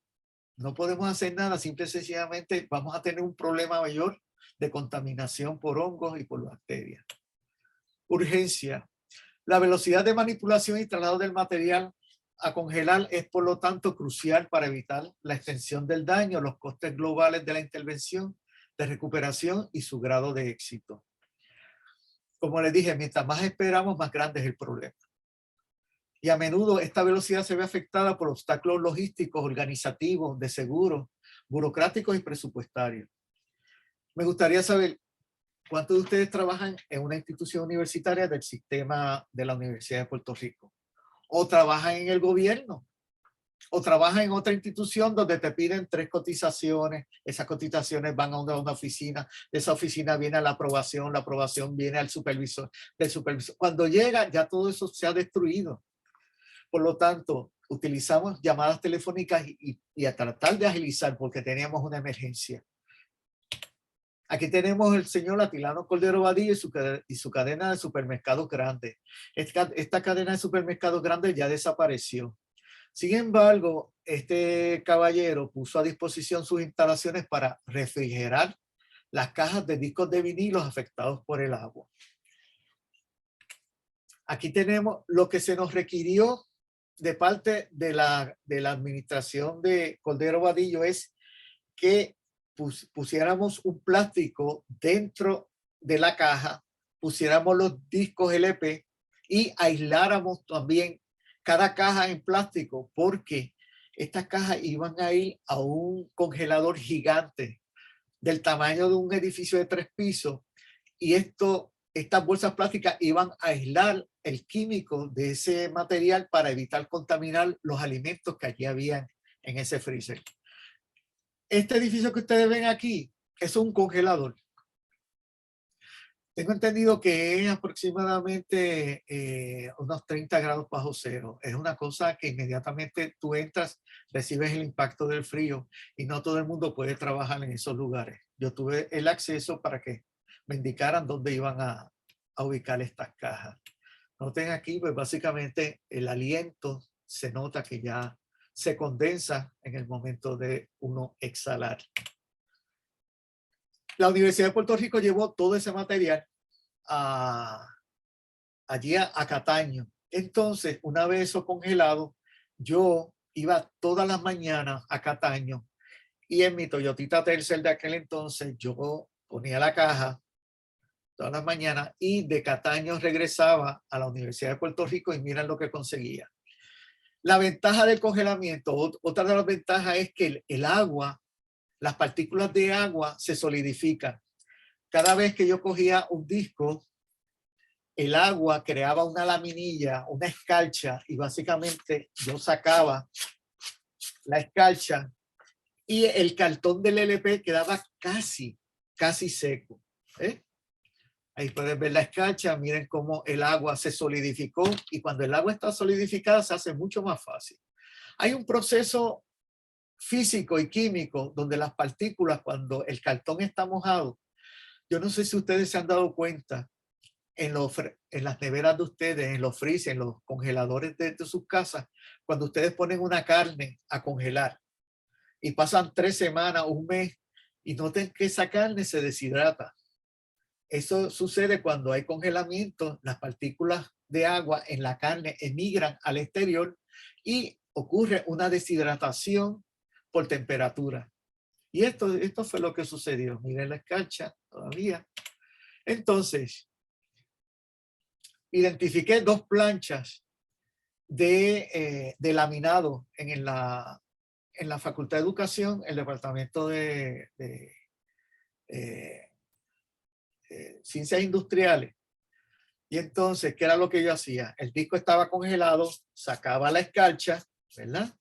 no podemos hacer nada, simple y sencillamente vamos a tener un problema mayor de contaminación por hongos y por bacterias. Urgencia. La velocidad de manipulación y traslado del material a congelar es por lo tanto crucial para evitar la extensión del daño, los costes globales de la intervención, de recuperación y su grado de éxito. Como les dije, mientras más esperamos, más grande es el problema. Y a menudo esta velocidad se ve afectada por obstáculos logísticos, organizativos, de seguros, burocráticos y presupuestarios. Me gustaría saber cuántos de ustedes trabajan en una institución universitaria del sistema de la Universidad de Puerto Rico, o trabajan en el gobierno, o trabajan en otra institución donde te piden 3 cotizaciones, esas cotizaciones van a una oficina, de esa oficina viene a la aprobación viene al supervisor, del supervisor. Cuando llega ya todo eso se ha destruido. Por lo tanto, utilizamos llamadas telefónicas y a tratar de agilizar porque teníamos una emergencia. Aquí tenemos el señor Atilano Cordero Vadillo y su cadena de supermercados grandes. Esta cadena de supermercados grandes ya desapareció. Sin embargo, este caballero puso a disposición sus instalaciones para refrigerar las cajas de discos de vinilos afectados por el agua. Aquí tenemos lo que se nos requirió de parte de la administración de Cordero Vadillo es que pusiéramos un plástico dentro de la caja, pusiéramos los discos LP y aisláramos también cada caja en plástico porque estas cajas iban a ir a un congelador gigante del tamaño de un edificio de 3 pisos y estas bolsas plásticas iban a aislar el químico de ese material para evitar contaminar los alimentos que allí habían en ese freezer. Este edificio que ustedes ven aquí es un congelador. Tengo entendido que es aproximadamente unos 30 grados bajo cero. Es una cosa que inmediatamente tú entras, recibes el impacto del frío y no todo el mundo puede trabajar en esos lugares. Yo tuve el acceso para que me indicaran dónde iban a ubicar estas cajas. Noten aquí, pues básicamente el aliento se nota que ya se condensa en el momento de uno exhalar. La Universidad de Puerto Rico llevó todo ese material allí a Cataño. Entonces, una vez eso congelado, yo iba todas las mañanas a Cataño y en mi Toyotita Tercel de aquel entonces yo ponía la caja todas las mañanas y de Cataño regresaba a la Universidad de Puerto Rico y miren lo que conseguía. La ventaja del congelamiento, otra de las ventajas es que el agua, las partículas de agua se solidifican. Cada vez que yo cogía un disco, el agua creaba una laminilla, una escarcha y básicamente yo sacaba la escarcha y el cartón del LP quedaba casi seco. Ahí pueden ver la escarcha, miren cómo el agua se solidificó y cuando el agua está solidificada se hace mucho más fácil. Hay un proceso físico y químico donde las partículas, cuando el cartón está mojado, yo no sé si ustedes se han dado cuenta en las neveras de ustedes, en los freezers, en los congeladores de sus casas, cuando ustedes ponen una carne a congelar y pasan 3 semanas, un mes y noten que esa carne se deshidrata. Eso sucede cuando hay congelamiento, las partículas de agua en la carne emigran al exterior y ocurre una deshidratación por temperatura. Y esto fue lo que sucedió. Miren la escarcha todavía. Entonces, identifiqué 2 planchas de laminado en la Facultad de Educación, el Departamento de Ciencias Industriales. Y entonces, ¿qué era lo que yo hacía? El disco estaba congelado, sacaba la escarcha, ¿verdad?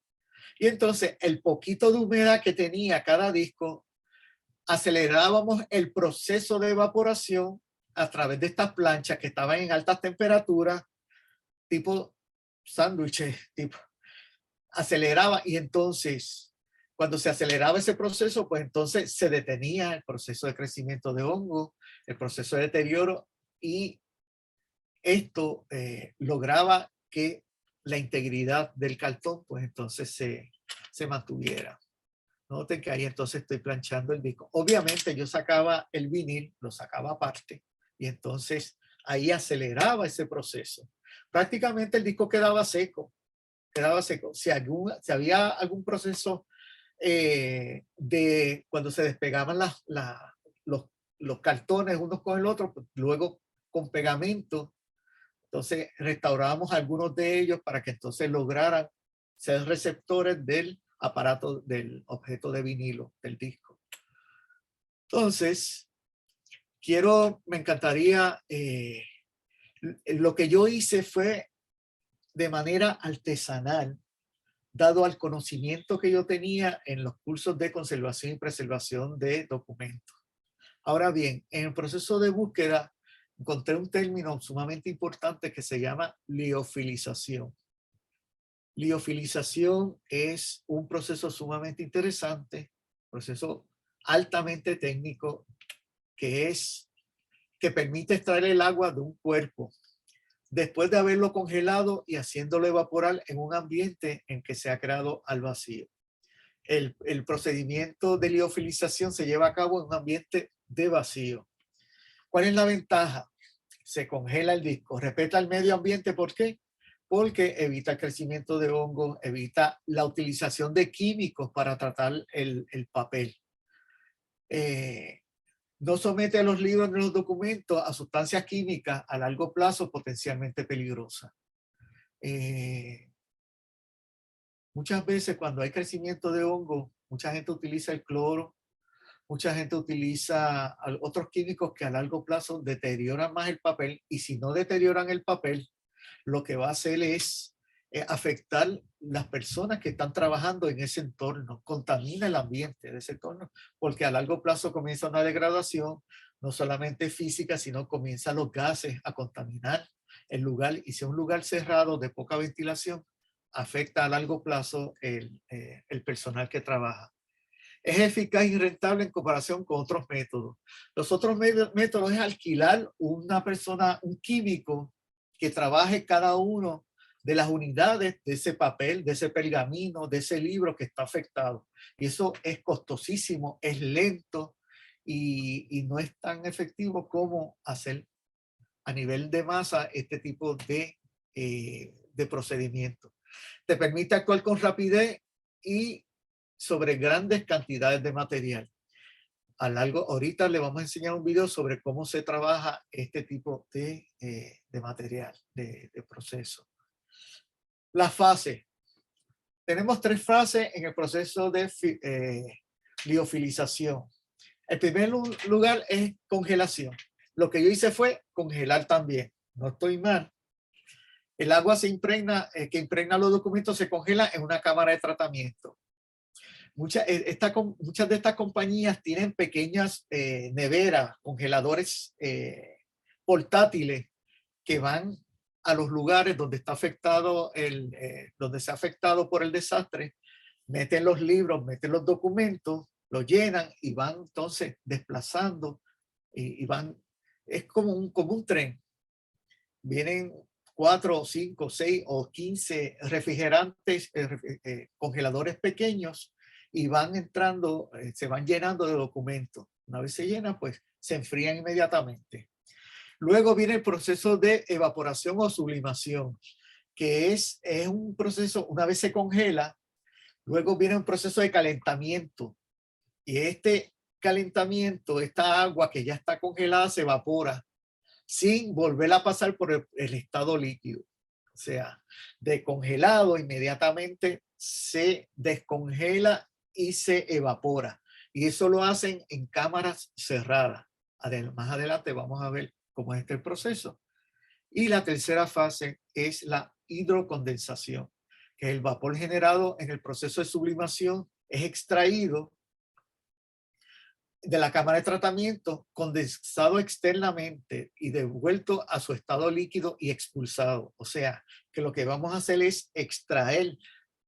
Y entonces el poquito de humedad que tenía cada disco, acelerábamos el proceso de evaporación a través de estas planchas que estaban en altas temperaturas, tipo sándwiches, tipo, aceleraba y entonces cuando se aceleraba ese proceso, pues entonces se detenía el proceso de crecimiento de hongo, el proceso de deterioro y esto lograba que la integridad del cartón pues entonces se mantuviera. Noten que ahí entonces estoy planchando el disco. Obviamente yo sacaba el vinil, lo sacaba aparte y entonces ahí aceleraba ese proceso. Prácticamente el disco quedaba seco, quedaba seco. Si había algún proceso de cuando se despegaban los cartones unos con el otro, pues, luego con pegamento, entonces restaurábamos algunos de ellos para que entonces lograran ser receptores del aparato, del objeto de vinilo, del disco. Entonces, me encantaría, lo que yo hice fue de manera artesanal, dado al conocimiento que yo tenía en los cursos de conservación y preservación de documentos. Ahora bien, en el proceso de búsqueda encontré un término sumamente importante que se llama liofilización. Liofilización es un proceso sumamente interesante, proceso altamente técnico que permite extraer el agua de un cuerpo después de haberlo congelado y haciéndolo evaporar en un ambiente en que se ha creado al vacío. El procedimiento de liofilización se lleva a cabo en un ambiente de vacío. ¿Cuál es la ventaja? Se congela el disco, respeta el medio ambiente. ¿Por qué? Porque evita el crecimiento de hongos, evita la utilización de químicos para tratar el papel. No somete a los libros ni los documentos a sustancias químicas a largo plazo potencialmente peligrosas. Muchas veces cuando hay crecimiento de hongo, mucha gente utiliza el cloro, mucha gente utiliza otros químicos que a largo plazo deterioran más el papel, y si no deterioran el papel, lo que va a hacer es afectar las personas que están trabajando en ese entorno, contamina el ambiente de ese entorno, porque a largo plazo comienza una degradación, no solamente física, sino comienzan los gases a contaminar el lugar, y si es un lugar cerrado de poca ventilación, afecta a largo plazo el personal que trabaja. Es eficaz y rentable en comparación con otros métodos. Los otros métodos es alquilar una persona, un químico, que trabaje cada uno de las unidades de ese papel, de ese pergamino, de ese libro que está afectado. Y eso es costosísimo, es lento y no es tan efectivo como hacer a nivel de masa este tipo de procedimiento. Te permite actuar con rapidez y sobre grandes cantidades de material. Ahorita le vamos a enseñar un video sobre cómo se trabaja este tipo de material, de proceso. Las fases. Tenemos 3 fases en el proceso de liofilización. El primer lugar es congelación. Lo que yo hice fue congelar también. No estoy mal. El agua que impregna los documentos se congela en una cámara de tratamiento. Muchas de estas compañías tienen pequeñas neveras, congeladores portátiles que van a los lugares donde está afectado donde se ha afectado por el desastre, meten los libros, meten los documentos, los llenan y van entonces desplazando y van, es como un tren. Vienen 4, 5, 6 o 15 refrigerantes, congeladores pequeños, y van entrando, se van llenando de documentos. Una vez se llenan, pues se enfrían inmediatamente. Luego viene el proceso de evaporación o sublimación, que es un proceso, una vez se congela, luego viene un proceso de calentamiento. Y este calentamiento, esta agua que ya está congelada, se evapora sin volver a pasar por el estado líquido. O sea, de congelado inmediatamente se descongela y se evapora. Y eso lo hacen en cámaras cerradas. Más adelante vamos a ver cómo es el proceso. Y la tercera fase es la hidrocondensación, que es el vapor generado en el proceso de sublimación, es extraído de la cámara de tratamiento, condensado externamente y devuelto a su estado líquido y expulsado. O sea, que lo que vamos a hacer es extraer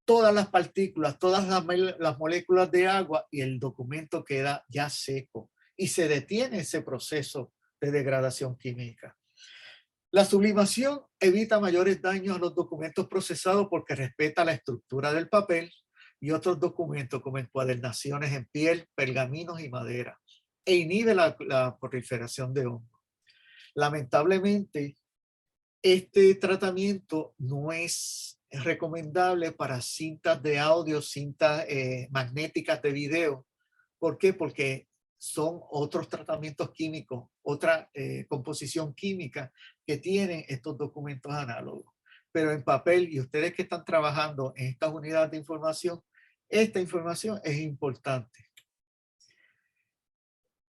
todas las partículas, todas las moléculas de agua y el documento queda ya seco y se detiene ese proceso de degradación química. La sublimación evita mayores daños a los documentos procesados porque respeta la estructura del papel y otros documentos como encuadernaciones en piel, pergaminos y madera, e inhibe la proliferación de hongos. Lamentablemente, este tratamiento no es recomendable para cintas de audio, cintas magnéticas de video. ¿Por qué? Porque son otros tratamientos químicos, otra composición química que tienen estos documentos análogos. Pero en papel, y ustedes que están trabajando en estas unidades de información, esta información es importante.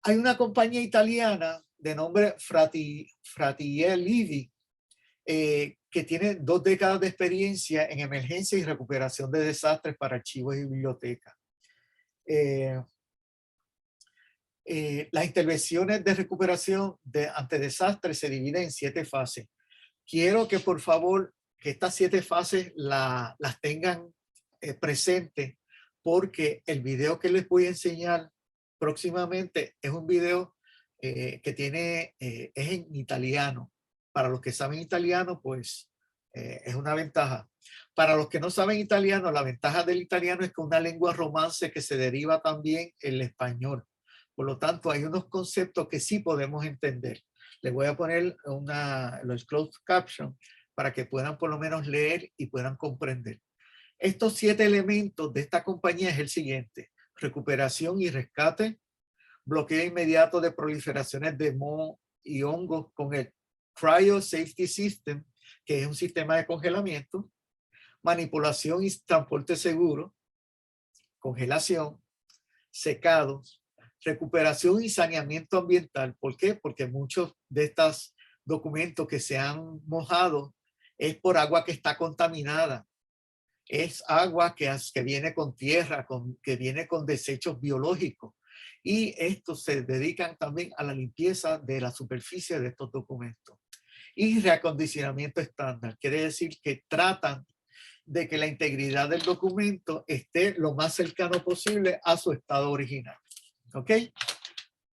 Hay una compañía italiana de nombre Fratelli Livi que tiene 2 décadas de experiencia en emergencia y recuperación de desastres para archivos y bibliotecas. Las intervenciones de recuperación ante desastres se dividen en 7 fases. Quiero que por favor que estas 7 fases las tengan presentes, porque el video que les voy a enseñar próximamente es un video que tiene, es en italiano. Para los que saben italiano, pues es una ventaja. Para los que no saben italiano, la ventaja del italiano es que es una lengua romance que se deriva también el español. Por lo tanto, hay unos conceptos que sí podemos entender. Les voy a poner los closed captions para que puedan por lo menos leer y puedan comprender. Estos 7 elementos de esta compañía es el siguiente: recuperación y rescate, bloqueo inmediato de proliferaciones de moho y hongos con el Cryo Safety System, que es un sistema de congelamiento, manipulación y transporte seguro, congelación, secados, recuperación y saneamiento ambiental. ¿Por qué? Porque muchos de estos documentos que se han mojado es por agua que está contaminada. Es agua que viene con tierra, que viene con desechos biológicos. Y estos se dedican también a la limpieza de la superficie de estos documentos. Y reacondicionamiento estándar. Quiere decir que tratan de que la integridad del documento esté lo más cercano posible a su estado original. ¿Ok?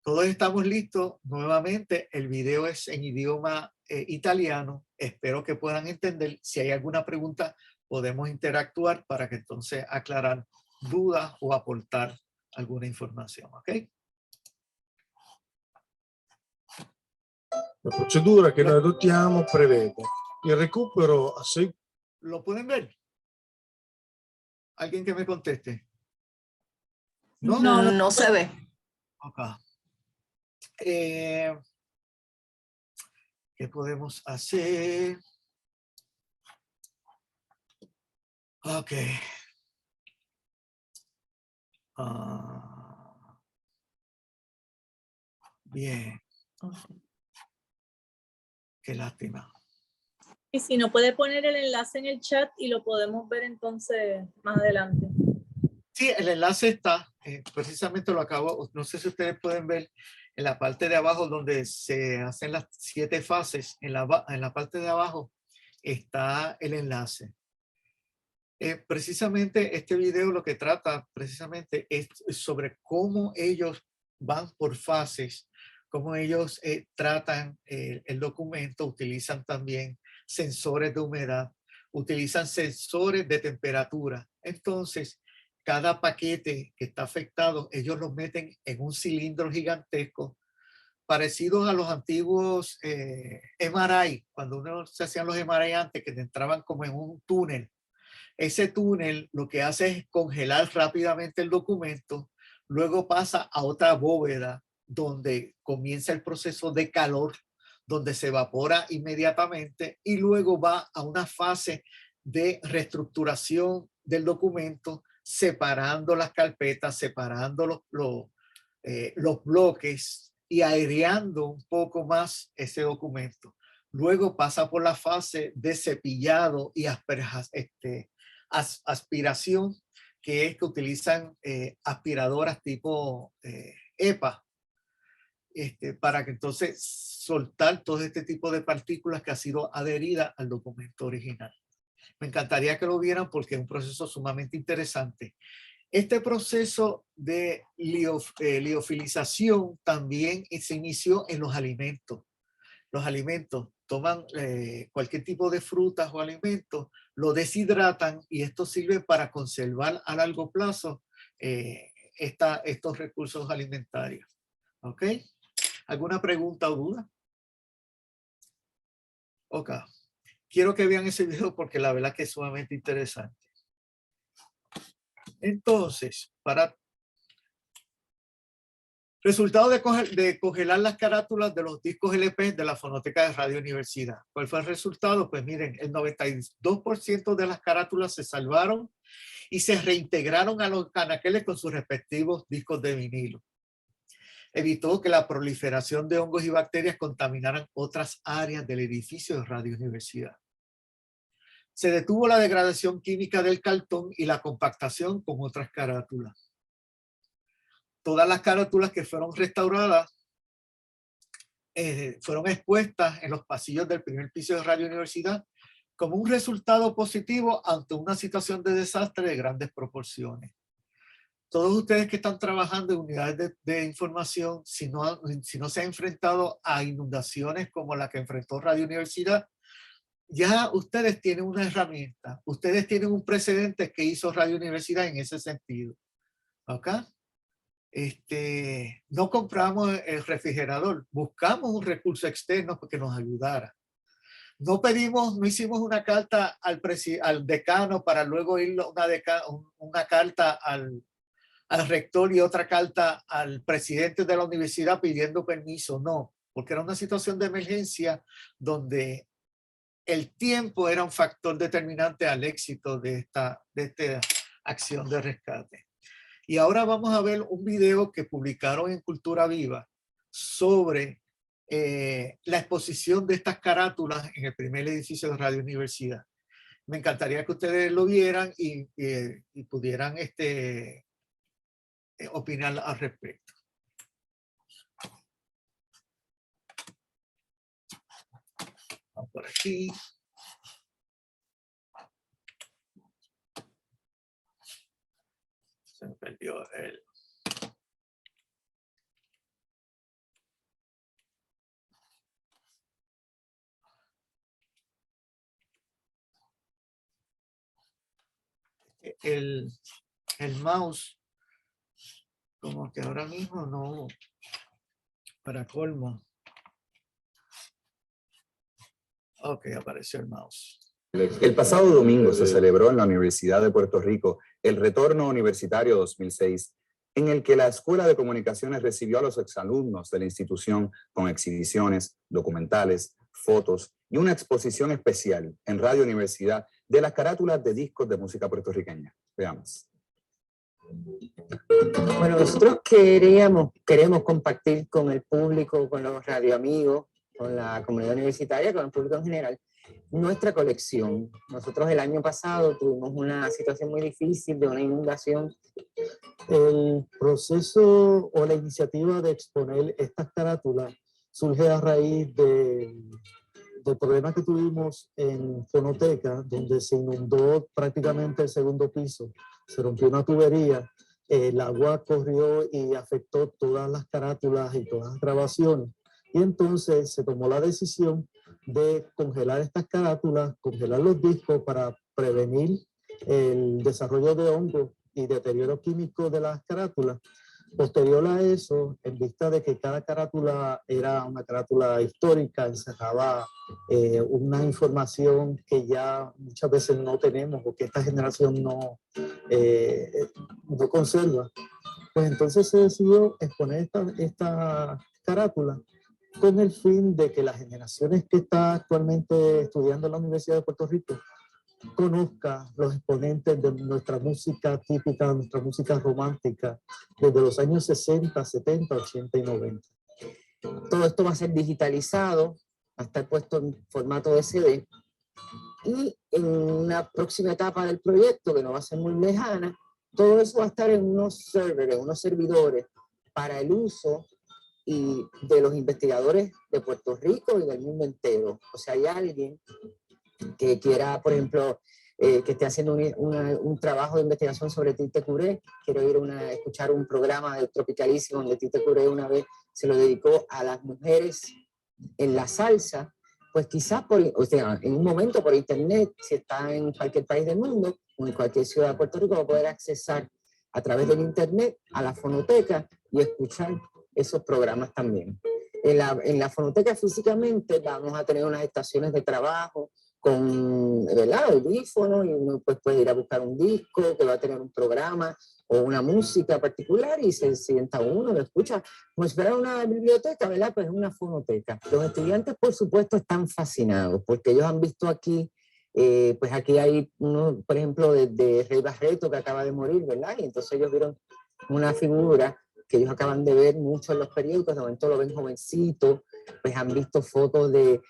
Todos estamos listos. Nuevamente, el video es en idioma italiano. Espero que puedan entender. Si hay alguna pregunta, podemos interactuar para que entonces aclarar dudas o aportar alguna información. ¿Ok? La procedura che noi adottiamo prevede il recupero a seguito. ¿Lo pueden ver? ¿Alguien que me conteste? No, no se ve. Okay. ¿Qué podemos hacer? Ok. Bien. Qué lástima. Y si no puede poner el enlace en el chat y lo podemos ver entonces más adelante. Sí, el enlace está, precisamente lo acabo, no sé si ustedes pueden ver en la parte de abajo donde se hacen las 7 fases, en la parte de abajo está el enlace. Precisamente este video lo que trata precisamente es sobre cómo ellos van por fases, cómo ellos tratan el documento, utilizan también sensores de humedad, utilizan sensores de temperatura. Entonces, cada paquete que está afectado, ellos los meten en un cilindro gigantesco, parecidos a los antiguos MRI, cuando uno se hacían los MRI antes, que entraban como en un túnel. Ese túnel lo que hace es congelar rápidamente el documento, luego pasa a otra bóveda donde comienza el proceso de calor, donde se evapora inmediatamente y luego va a una fase de reestructuración del documento, separando las carpetas, separando los bloques y aireando un poco más ese documento. Luego pasa por la fase de cepillado y aspiración, que es que utilizan aspiradoras tipo EPA, para que entonces soltar todo este tipo de partículas que ha sido adherida al documento original. Me encantaría que lo vieran porque es un proceso sumamente interesante. Este proceso de liofilización también se inició en los alimentos. Los alimentos toman cualquier tipo de frutas o alimentos, lo deshidratan y esto sirve para conservar a largo plazo estos recursos alimentarios. ¿Ok? ¿Alguna pregunta o duda? Ok. Quiero que vean ese video porque la verdad que es sumamente interesante. Entonces, para resultado de congelar las carátulas de los discos LP de la fonoteca de Radio Universidad. ¿Cuál fue el resultado? Pues miren, el 92% de las carátulas se salvaron y se reintegraron a los anaqueles con sus respectivos discos de vinilo. Evitó que la proliferación de hongos y bacterias contaminaran otras áreas del edificio de Radio Universidad. Se detuvo la degradación química del cartón y la compactación con otras carátulas. Todas las carátulas que fueron restauradas fueron expuestas en los pasillos del primer piso de Radio Universidad como un resultado positivo ante una situación de desastre de grandes proporciones. Todos ustedes que están trabajando en unidades de información, si no se han enfrentado a inundaciones como la que enfrentó Radio Universidad, ya ustedes tienen una herramienta, ustedes tienen un precedente que hizo Radio Universidad en ese sentido. ¿Ok? No compramos el refrigerador, buscamos un recurso externo que nos ayudara. No hicimos una carta al decano para luego ir una carta al rector y otra carta al presidente de la universidad pidiendo permiso. No, porque era una situación de emergencia donde el tiempo era un factor determinante al éxito de esta acción de rescate. Y ahora vamos a ver un video que publicaron en Cultura Viva sobre la exposición de estas carátulas en el primer edificio de Radio Universidad. Me encantaría que ustedes lo vieran y pudieran opinar al respecto. Vamos por aquí. Se me perdió el... El mouse, como que ahora mismo no, para colmo. Ok, apareció el mouse. El pasado domingo se celebró en la Universidad de Puerto Rico el Retorno Universitario 2006, en el que la Escuela de Comunicaciones recibió a los exalumnos de la institución con exhibiciones, documentales, fotos y una exposición especial en Radio Universidad de las carátulas de discos de música puertorriqueña. Veamos. Bueno, nosotros queremos compartir con el público, con los radioamigos, con la comunidad universitaria, con el público en general, nuestra colección. Nosotros el año pasado tuvimos una situación muy difícil de una inundación. El proceso o la iniciativa de exponer estas carátulas surge a raíz del problema que tuvimos en Fonoteca, donde se inundó prácticamente el segundo piso, se rompió una tubería, el agua corrió y afectó todas las carátulas y todas las grabaciones. Y entonces se tomó la decisión de congelar estas carátulas, congelar los discos para prevenir el desarrollo de hongos y deterioro químico de las carátulas. Posterior a eso, en vista de que cada carátula era una carátula histórica, encerraba una información que ya muchas veces no tenemos o que esta generación no conserva, pues entonces se decidió exponer esta carátula con el fin de que las generaciones que están actualmente estudiando en la Universidad de Puerto Rico conozca los exponentes de nuestra música típica, nuestra música romántica, desde los años 60, 70, 80 y 90. Todo esto va a ser digitalizado va a estar puesto en formato SD. Y en una próxima etapa del proyecto, que no va a ser muy lejana, todo eso va a estar en unos servers, en unos servidores para el uso y de los investigadores de Puerto Rico y del mundo entero. O sea, hay alguien que quiera, por ejemplo, que esté haciendo un trabajo de investigación sobre Tite Curé, quiero ir a escuchar un programa de Tropicalísimo donde Tite Curé una vez se lo dedicó a las mujeres en la salsa, pues quizás en un momento por internet, si está en cualquier país del mundo o en cualquier ciudad de Puerto Rico, va a poder accesar a través del internet a la fonoteca y escuchar esos programas también. En la fonoteca físicamente vamos a tener unas estaciones de trabajo con, ¿verdad?, audífonos, y uno pues puede ir a buscar un disco que va a tener un programa o una música particular y se sienta uno, lo escucha como si fuera una biblioteca, ¿verdad? Pues es una fonoteca. Los estudiantes, por supuesto, están fascinados porque ellos han visto aquí, pues aquí hay uno, por ejemplo, de Rey Barreto, que acaba de morir, ¿verdad? Y entonces ellos vieron una figura que ellos acaban de ver mucho en los periódicos, de momento lo ven jovencito, pues han visto fotos de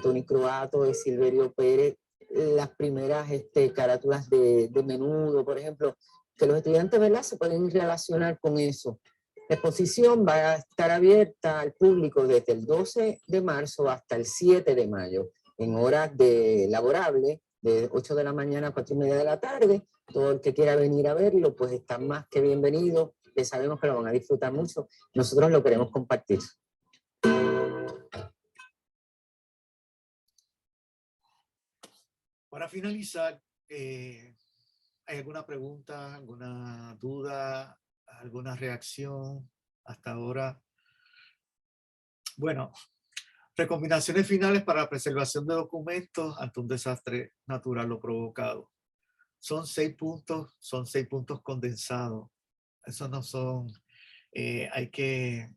Tony Croato, de Silverio Pérez, las primeras carátulas de Menudo, por ejemplo, que los estudiantes, ¿verdad?, se pueden relacionar con eso. La exposición va a estar abierta al público desde el 12 de marzo hasta el 7 de mayo, en horas laborables, de 8 de la mañana a 4:30 de la tarde. Todo el que quiera venir a verlo, pues está más que bienvenido. Les sabemos que lo van a disfrutar mucho. Nosotros lo queremos compartir. Para finalizar, ¿hay alguna pregunta, alguna duda, alguna reacción hasta ahora? Bueno, recomendaciones finales para la preservación de documentos ante un desastre natural o provocado. Son 6 puntos condensados. Esos no son, hay que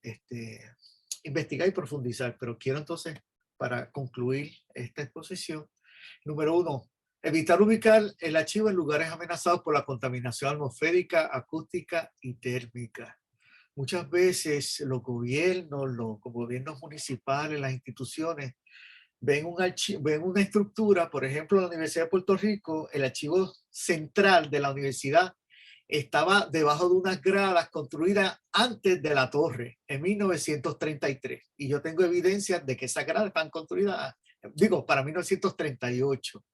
investigar y profundizar, pero quiero entonces, para concluir esta exposición, número 1, evitar ubicar el archivo en lugares amenazados por la contaminación atmosférica, acústica y térmica. Muchas veces los gobiernos municipales, las instituciones, ven una estructura, por ejemplo, la Universidad de Puerto Rico, el archivo central de la universidad estaba debajo de unas gradas construidas antes de la torre, en 1933. Y yo tengo evidencia de que esas gradas están construidas, para 1938.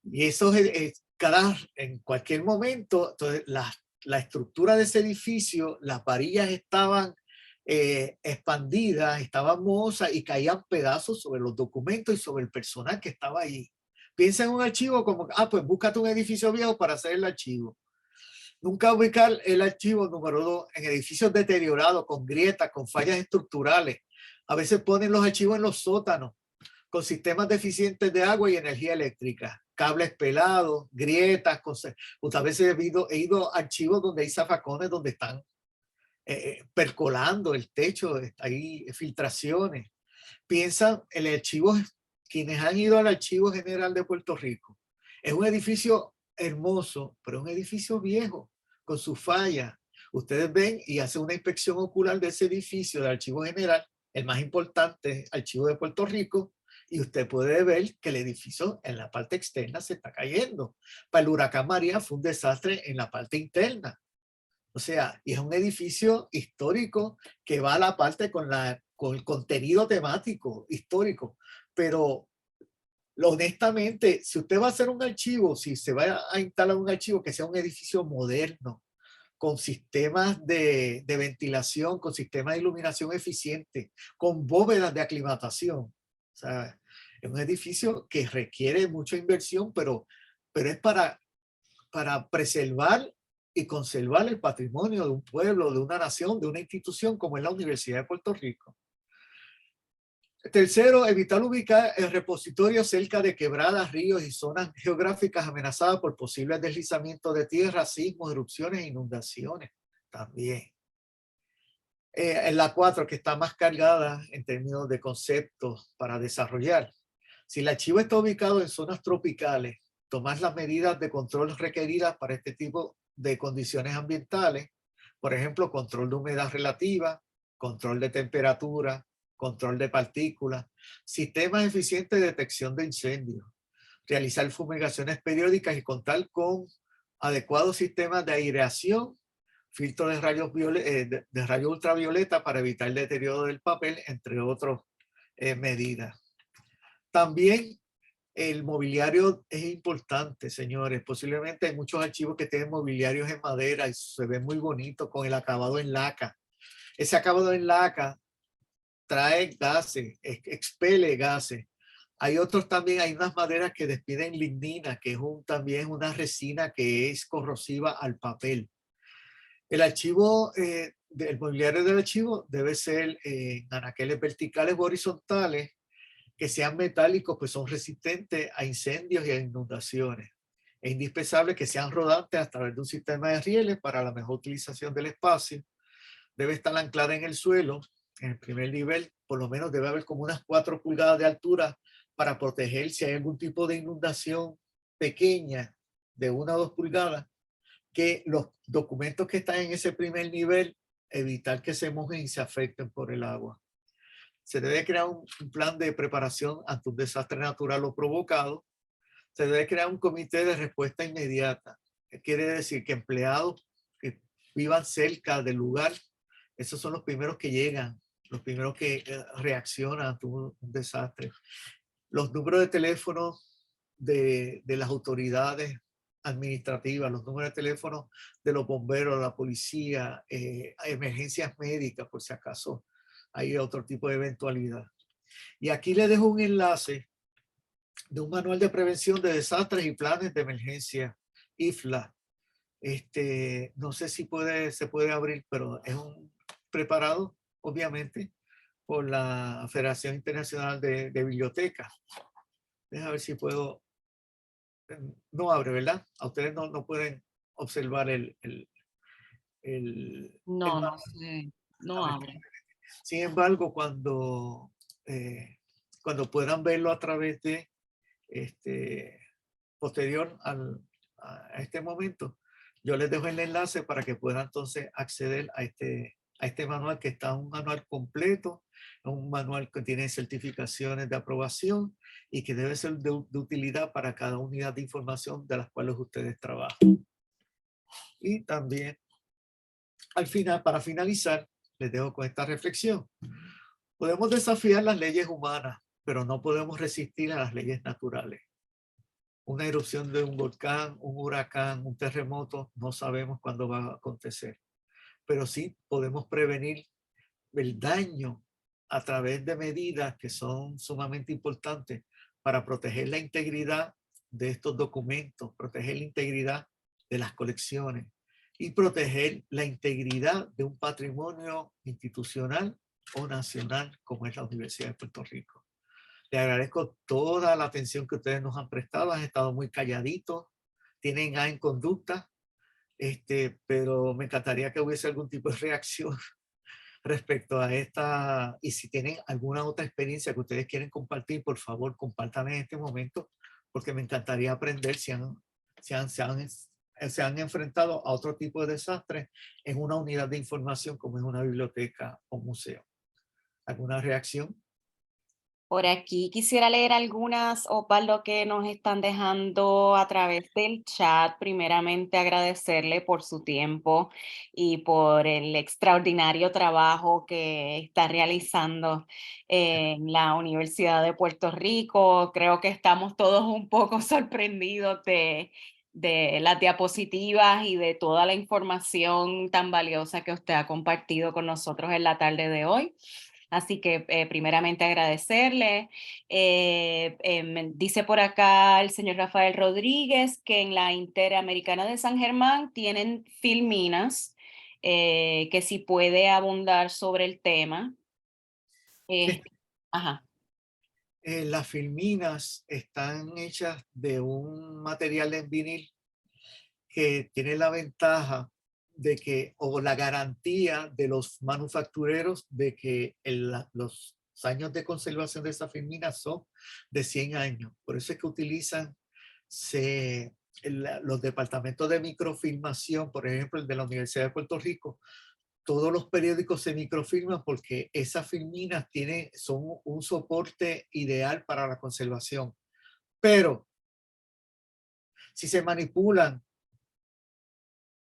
Y eso en cualquier momento, entonces, la estructura de ese edificio, las varillas estaban expandidas, estaban mohosas y caían pedazos sobre los documentos y sobre el personal que estaba ahí. Piensa en un archivo como, pues búscate un edificio viejo para hacer el archivo. Nunca ubicar el archivo, número 2, en edificios deteriorados, con grietas, con fallas estructurales. A veces ponen los archivos en los sótanos, con sistemas deficientes de agua y energía eléctrica, cables pelados, grietas. A veces he ido a archivos donde hay zafacones, donde están percolando el techo, hay filtraciones. Piensan el archivo, quienes han ido al Archivo General de Puerto Rico, es un edificio hermoso, pero un edificio viejo, con sus fallas. Ustedes ven y hacen una inspección ocular de ese edificio del Archivo General, el más importante archivo de Puerto Rico, y usted puede ver que el edificio en la parte externa se está cayendo. Para el huracán María fue un desastre en la parte interna. O sea, y es un edificio histórico que va a la parte con el contenido temático histórico, pero honestamente, si usted va a hacer un archivo, si se va a instalar un archivo, que sea un edificio moderno, con sistemas de ventilación, con sistemas de iluminación eficiente, con bóvedas de aclimatación. O sea, es un edificio que requiere mucha inversión, pero es para preservar y conservar el patrimonio de un pueblo, de una nación, de una institución como es la Universidad de Puerto Rico. Tercero, evitar ubicar el repositorio cerca de quebradas, ríos y zonas geográficas amenazadas por posibles deslizamientos de tierra, sismos, erupciones e inundaciones también. En la 4, que está más cargada en términos de conceptos para desarrollar. Si el archivo está ubicado en zonas tropicales, tomar las medidas de control requeridas para este tipo de condiciones ambientales, por ejemplo, control de humedad relativa, control de temperatura, control de partículas, sistemas eficientes de detección de incendios, realizar fumigaciones periódicas y contar con adecuados sistemas de aireación, filtros de rayos, de rayos ultravioleta para evitar el deterioro del papel, entre otras medidas. También el mobiliario es importante, señores. Posiblemente hay muchos archivos que tienen mobiliarios en madera y se ven muy bonitos con el acabado en laca. Ese acabado en laca trae gases, expele gases. Hay otros también, hay unas maderas que despiden lignina, que es también una resina que es corrosiva al papel. El archivo, el mobiliario del archivo debe ser en anaqueles verticales o horizontales, que sean metálicos, pues son resistentes a incendios y a inundaciones. Es indispensable que sean rodantes a través de un sistema de rieles para la mejor utilización del espacio. Debe estar anclada en el suelo, en el primer nivel, por lo menos debe haber como unas 4 pulgadas de altura para proteger si hay algún tipo de inundación pequeña de 1 o 2 pulgadas, que los documentos que están en ese primer nivel, evitar que se mojen y se afecten por el agua. Se debe crear un plan de preparación ante un desastre natural o provocado. Se debe crear un comité de respuesta inmediata. Quiere decir que empleados que vivan cerca del lugar, esos son los primeros que llegan, los primeros que reaccionan ante un desastre. Los números de teléfono de las autoridades administrativas, los números de teléfono de los bomberos, la policía, emergencias médicas, por si acaso hay otro tipo de eventualidad. Y aquí le dejo un enlace de un manual de prevención de desastres y planes de emergencia, IFLA. No sé si se puede abrir, pero es preparado, obviamente, por la Federación Internacional de Bibliotecas. Déjame ver si puedo. No abre, ¿verdad? A ustedes no pueden observar No sé, no abre. Sin embargo, cuando puedan verlo a través de posterior a este momento, yo les dejo el enlace para que puedan entonces acceder a este manual, que está un manual completo, un manual que tiene certificaciones de aprobación y que debe ser de utilidad para cada unidad de información de las cuales ustedes trabajan. Y también, al final, para finalizar, les dejo con esta reflexión. Podemos desafiar las leyes humanas, pero no podemos resistir a las leyes naturales. Una erupción de un volcán, un huracán, un terremoto, no sabemos cuándo va a acontecer. Pero sí podemos prevenir el daño a través de medidas que son sumamente importantes para proteger la integridad de estos documentos, proteger la integridad de las colecciones y proteger la integridad de un patrimonio institucional o nacional como es la Universidad de Puerto Rico. Le agradezco toda la atención que ustedes nos han prestado, han estado muy calladitos, tienen A en conducta, pero me encantaría que hubiese algún tipo de reacción respecto a esta, y si tienen alguna otra experiencia que ustedes quieren compartir, por favor, compartan en este momento, porque me encantaría aprender si se han enfrentado a otro tipo de desastres en una unidad de información como es una biblioteca o museo. ¿Alguna reacción? Por aquí quisiera leer algunas, Osvaldo, que nos están dejando a través del chat. Primeramente agradecerle por su tiempo y por el extraordinario trabajo que está realizando en la Universidad de Puerto Rico. Creo que estamos todos un poco sorprendidos de las diapositivas y de toda la información tan valiosa que usted ha compartido con nosotros en la tarde de hoy. Así que primeramente agradecerle. Dice por acá el señor Rafael Rodríguez que en la Interamericana de San Germán tienen filminas, que si puede abundar sobre el tema. Ajá. Las filminas están hechas de un material en vinil que tiene la ventaja de que, o la garantía de los manufactureros de que los años de conservación de esa filmina son de 100 años. Por eso es que utilizan los departamentos de microfilmación, por ejemplo, el de la Universidad de Puerto Rico, todos los periódicos se microfilman porque esas filminas son un soporte ideal para la conservación. Pero si se manipulan,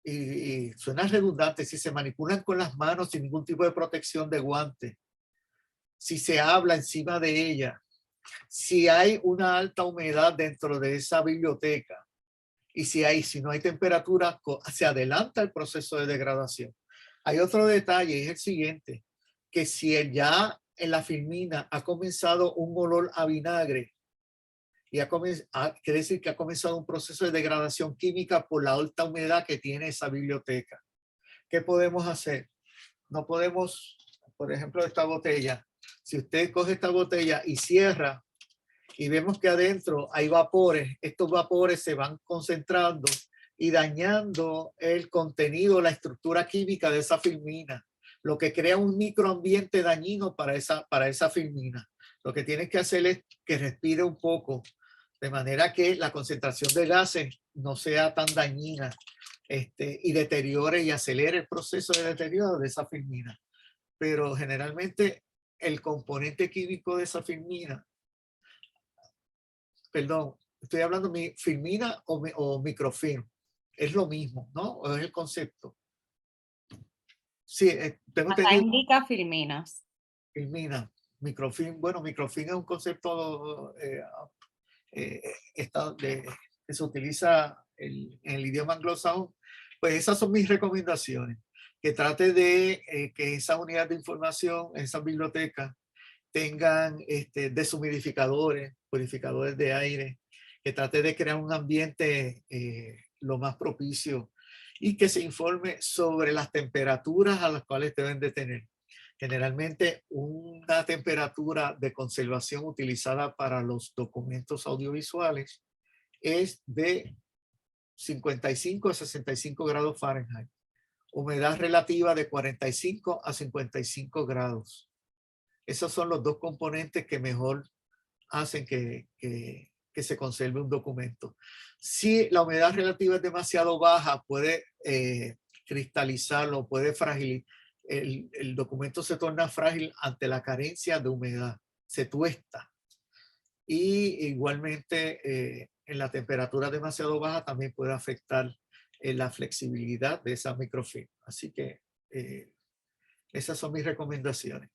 y suena redundante, si se manipulan con las manos sin ningún tipo de protección de guante, si se habla encima de ella, si hay una alta humedad dentro de esa biblioteca y si no hay temperatura, se adelanta el proceso de degradación. Hay otro detalle, es el siguiente, que si ya en la filmina ha comenzado un olor a vinagre, y quiere decir que ha comenzado un proceso de degradación química por la alta humedad que tiene esa biblioteca. ¿Qué podemos hacer? No podemos, por ejemplo, esta botella. Si usted coge esta botella y cierra y vemos que adentro hay vapores, estos vapores se van concentrando y dañando el contenido, la estructura química de esa filmina, lo que crea un microambiente dañino para esa filmina. Lo que tienes que hacer es que respire un poco, de manera que la concentración de gases no sea tan dañina y deteriore y acelere el proceso de deterioro de esa filmina. Pero generalmente el componente químico de esa filmina, perdón, estoy hablando de filmina o microfilm, es lo mismo, ¿no? ¿O es el concepto? Sí, tengo Acá entendido. indica filminas. Filmina, microfilm. Bueno, microfilm es un concepto que se utiliza en el idioma anglosajón. Pues esas son mis recomendaciones. Que trate de que esa unidad de información, esas bibliotecas, tengan deshumidificadores, purificadores de aire, que trate de crear un ambiente lo más propicio y que se informe sobre las temperaturas a las cuales deben de tener. Generalmente una temperatura de conservación utilizada para los documentos audiovisuales es de 55 a 65 grados Fahrenheit. Humedad relativa de 45 a 55 grados. Esos son los dos componentes que mejor hacen que se conserve un documento. Si la humedad relativa es demasiado baja, puede cristalizarlo, puede fragilizar. El documento se torna frágil ante la carencia de humedad, se tuesta. Y igualmente en la temperatura demasiado baja también puede afectar la flexibilidad de esa microfilm. Así que esas son mis recomendaciones.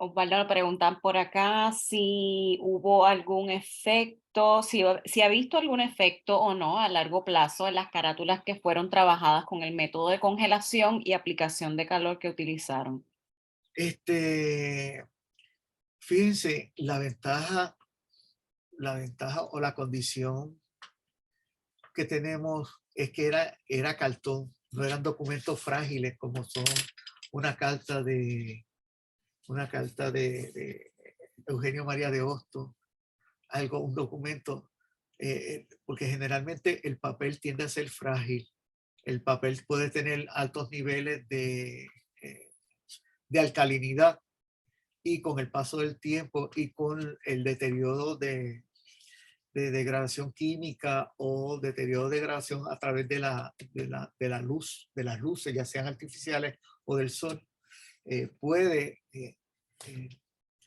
Osvaldo, me preguntan por acá si hubo algún efecto, si ha visto algún efecto o no a largo plazo en las carátulas que fueron trabajadas con el método de congelación y aplicación de calor que utilizaron. Fíjense, la ventaja o la condición que tenemos es que era cartón, no eran documentos frágiles como son una carta de Eugenio María de Hostos, un documento, porque generalmente el papel tiende a ser frágil. El papel puede tener altos niveles de alcalinidad y con el paso del tiempo y con el deterioro de degradación química o deterioro de degradación a través de la luz, de las luces, ya sean artificiales o del sol, puede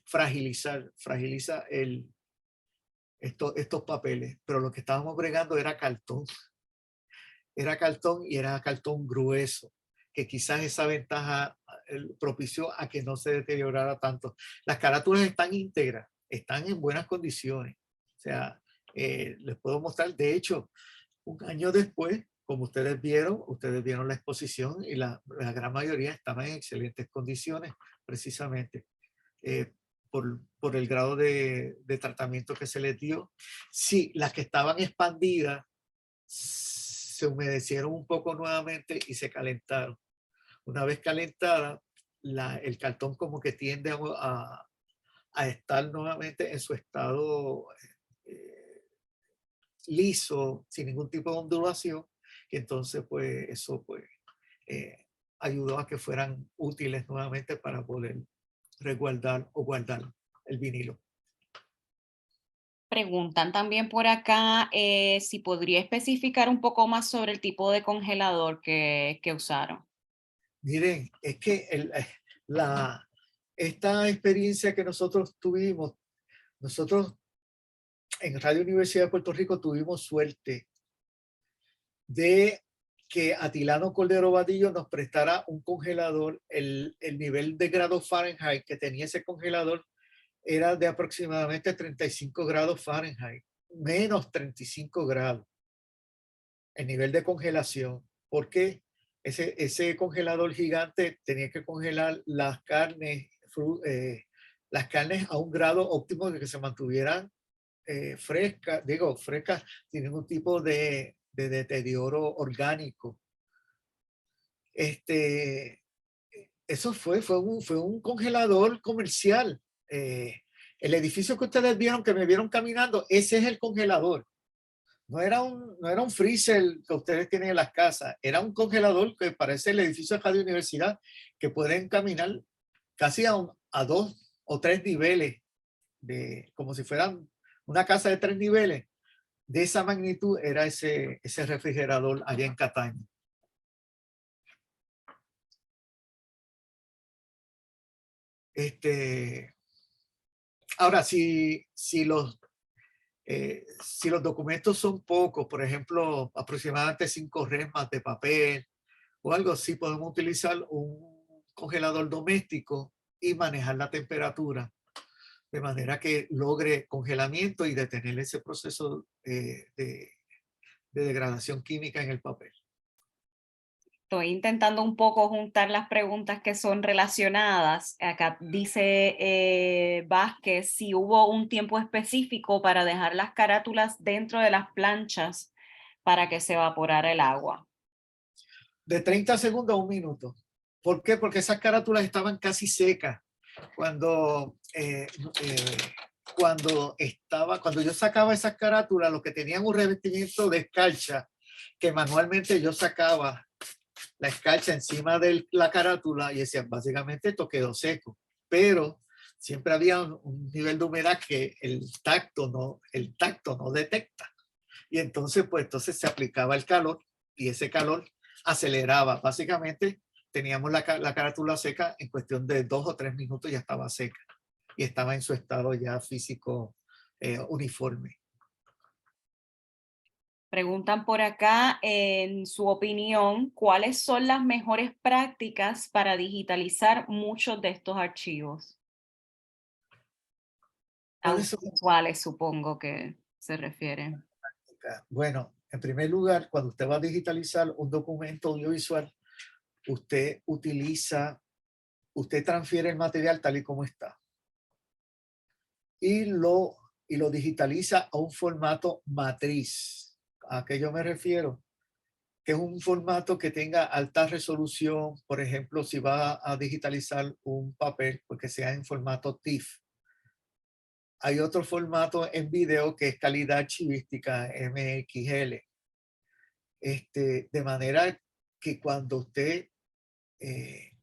fragiliza estos papeles. Pero lo que estábamos bregando era cartón. Era cartón y era cartón grueso, que quizás esa ventaja propició a que no se deteriorara tanto. Las carátulas están íntegras, están en buenas condiciones. O sea, les puedo mostrar, de hecho, un año después, como ustedes vieron la exposición y la gran mayoría estaban en excelentes condiciones, precisamente por el grado de tratamiento que se les dio. Sí, las que estaban expandidas se humedecieron un poco nuevamente y se calentaron. Una vez calentada, el cartón como que tiende a estar nuevamente en su estado liso, sin ningún tipo de ondulación, y entonces pues eso pues ayudó a que fueran útiles nuevamente para poder resguardar o guardar el vinilo. Preguntan también por acá si podría especificar un poco más sobre el tipo de congelador que usaron. Miren, es que esta experiencia que nosotros tuvimos, nosotros en Radio Universidad de Puerto Rico tuvimos suerte de que Atilano Cordero Vadillo nos prestara un congelador. El nivel de grados Fahrenheit que tenía ese congelador era de aproximadamente 35 grados Fahrenheit, menos 35 grados, el nivel de congelación. ¿Por qué? Ese congelador gigante tenía que congelar las carnes a un grado óptimo de que se mantuvieran frescas, sin ningún tipo de deterioro orgánico. Eso fue un congelador comercial. El edificio que ustedes vieron, que me vieron caminando, ese es el congelador. No era un freezer que ustedes tienen en las casas, era un congelador que parece el edificio de Radio Universidad, que pueden caminar casi a 2 o 3 niveles, como si fueran una casa de 3 niveles. De esa magnitud era ese refrigerador allá en Cataño. Ahora, si los documentos son pocos, por ejemplo, aproximadamente 5 resmas de papel o algo así, podemos utilizar un congelador doméstico y manejar la temperatura de manera que logre congelamiento y detener ese proceso de degradación química en el papel. Estoy intentando un poco juntar las preguntas que son relacionadas. Acá dice Vázquez si hubo un tiempo específico para dejar las carátulas dentro de las planchas para que se evaporara el agua. De 30 segundos a 1 minuto. ¿Por qué? Porque esas carátulas estaban casi secas. Cuando yo sacaba esas carátulas, lo que tenían un revestimiento de escarcha, que manualmente yo sacaba la escarcha encima de la carátula y decían, básicamente esto quedó seco, pero siempre había un nivel de humedad que el tacto no detecta. Y entonces se aplicaba el calor y ese calor aceleraba. Básicamente teníamos la carátula seca en cuestión de 2 o 3 minutos, ya estaba seca y estaba en su estado ya físico uniforme. Preguntan por acá, en su opinión, ¿cuáles son las mejores prácticas para digitalizar muchos de estos archivos? ¿Cuáles supongo que se refieren? Bueno, en primer lugar, cuando usted va a digitalizar un documento audiovisual, usted transfiere el material tal y como está y lo digitaliza a un formato matriz. ¿A qué yo me refiero? Que es un formato que tenga alta resolución. Por ejemplo, si va a digitalizar un papel, porque sea en formato TIFF. Hay otro formato en video que es calidad archivística, MXL. De manera que cuando usted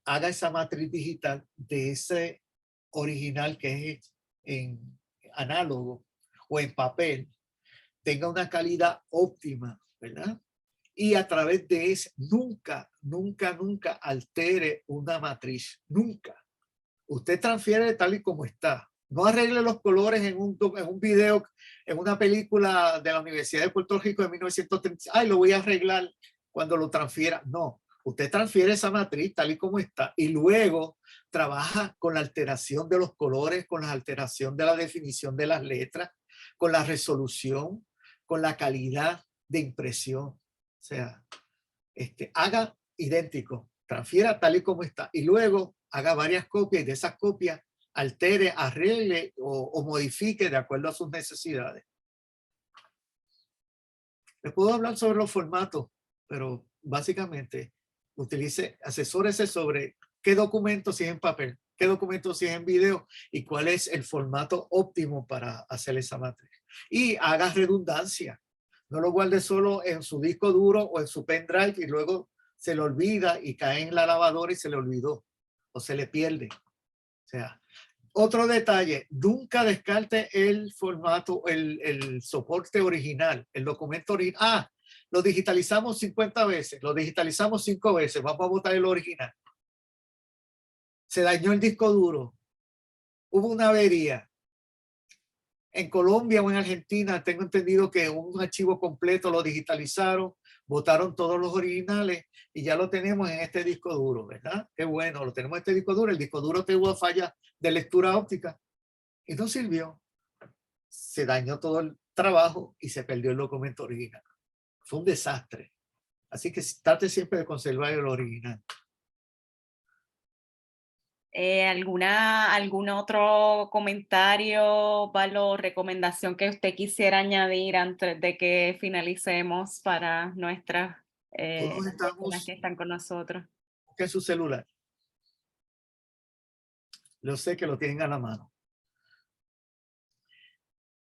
haga esa matriz digital de ese original que es en análogo o en papel, tenga una calidad óptima, ¿verdad? Y a través de eso, nunca altere una matriz, nunca. Usted transfiere tal y como está. No arregle los colores en un video, en una película de la Universidad de Puerto Rico de 1930. Ay, lo voy a arreglar cuando lo transfiera. No, usted transfiere esa matriz tal y como está y luego trabaja con la alteración de los colores, con la alteración de la definición de las letras, con la resolución, con la calidad de impresión. O sea, haga idéntico, transfiera tal y como está y luego haga varias copias y de esas copias altere, arregle o modifique de acuerdo a sus necesidades. Les puedo hablar sobre los formatos, pero básicamente asesórese sobre qué documento si es en papel, qué documento si es en video y cuál es el formato óptimo para hacer esa matriz. Y haga redundancia. No lo guarde solo en su disco duro o en su pendrive y luego se le olvida y cae en la lavadora y se le olvidó o se le pierde. O sea, Otro detalle, nunca descarte el formato, el soporte original, el documento original. Ah, lo digitalizamos 50 veces, lo digitalizamos 5 veces, vamos a botar el original. Se dañó el disco duro, hubo una avería. En Colombia o en Argentina tengo entendido que un archivo completo lo digitalizaron, botaron todos los originales y ya lo tenemos en este disco duro, ¿verdad? Qué bueno, lo tenemos en este disco duro. El disco duro tuvo falla de lectura óptica y no sirvió. Se dañó todo el trabajo y se perdió el documento original. Fue un desastre. Así que trate siempre de conservar el original. ¿Algún otro comentario, Pablo, recomendación que usted quisiera añadir antes de que finalicemos para nuestras personas que están con nosotros? Busquen su celular. Yo sé que lo tienen a la mano.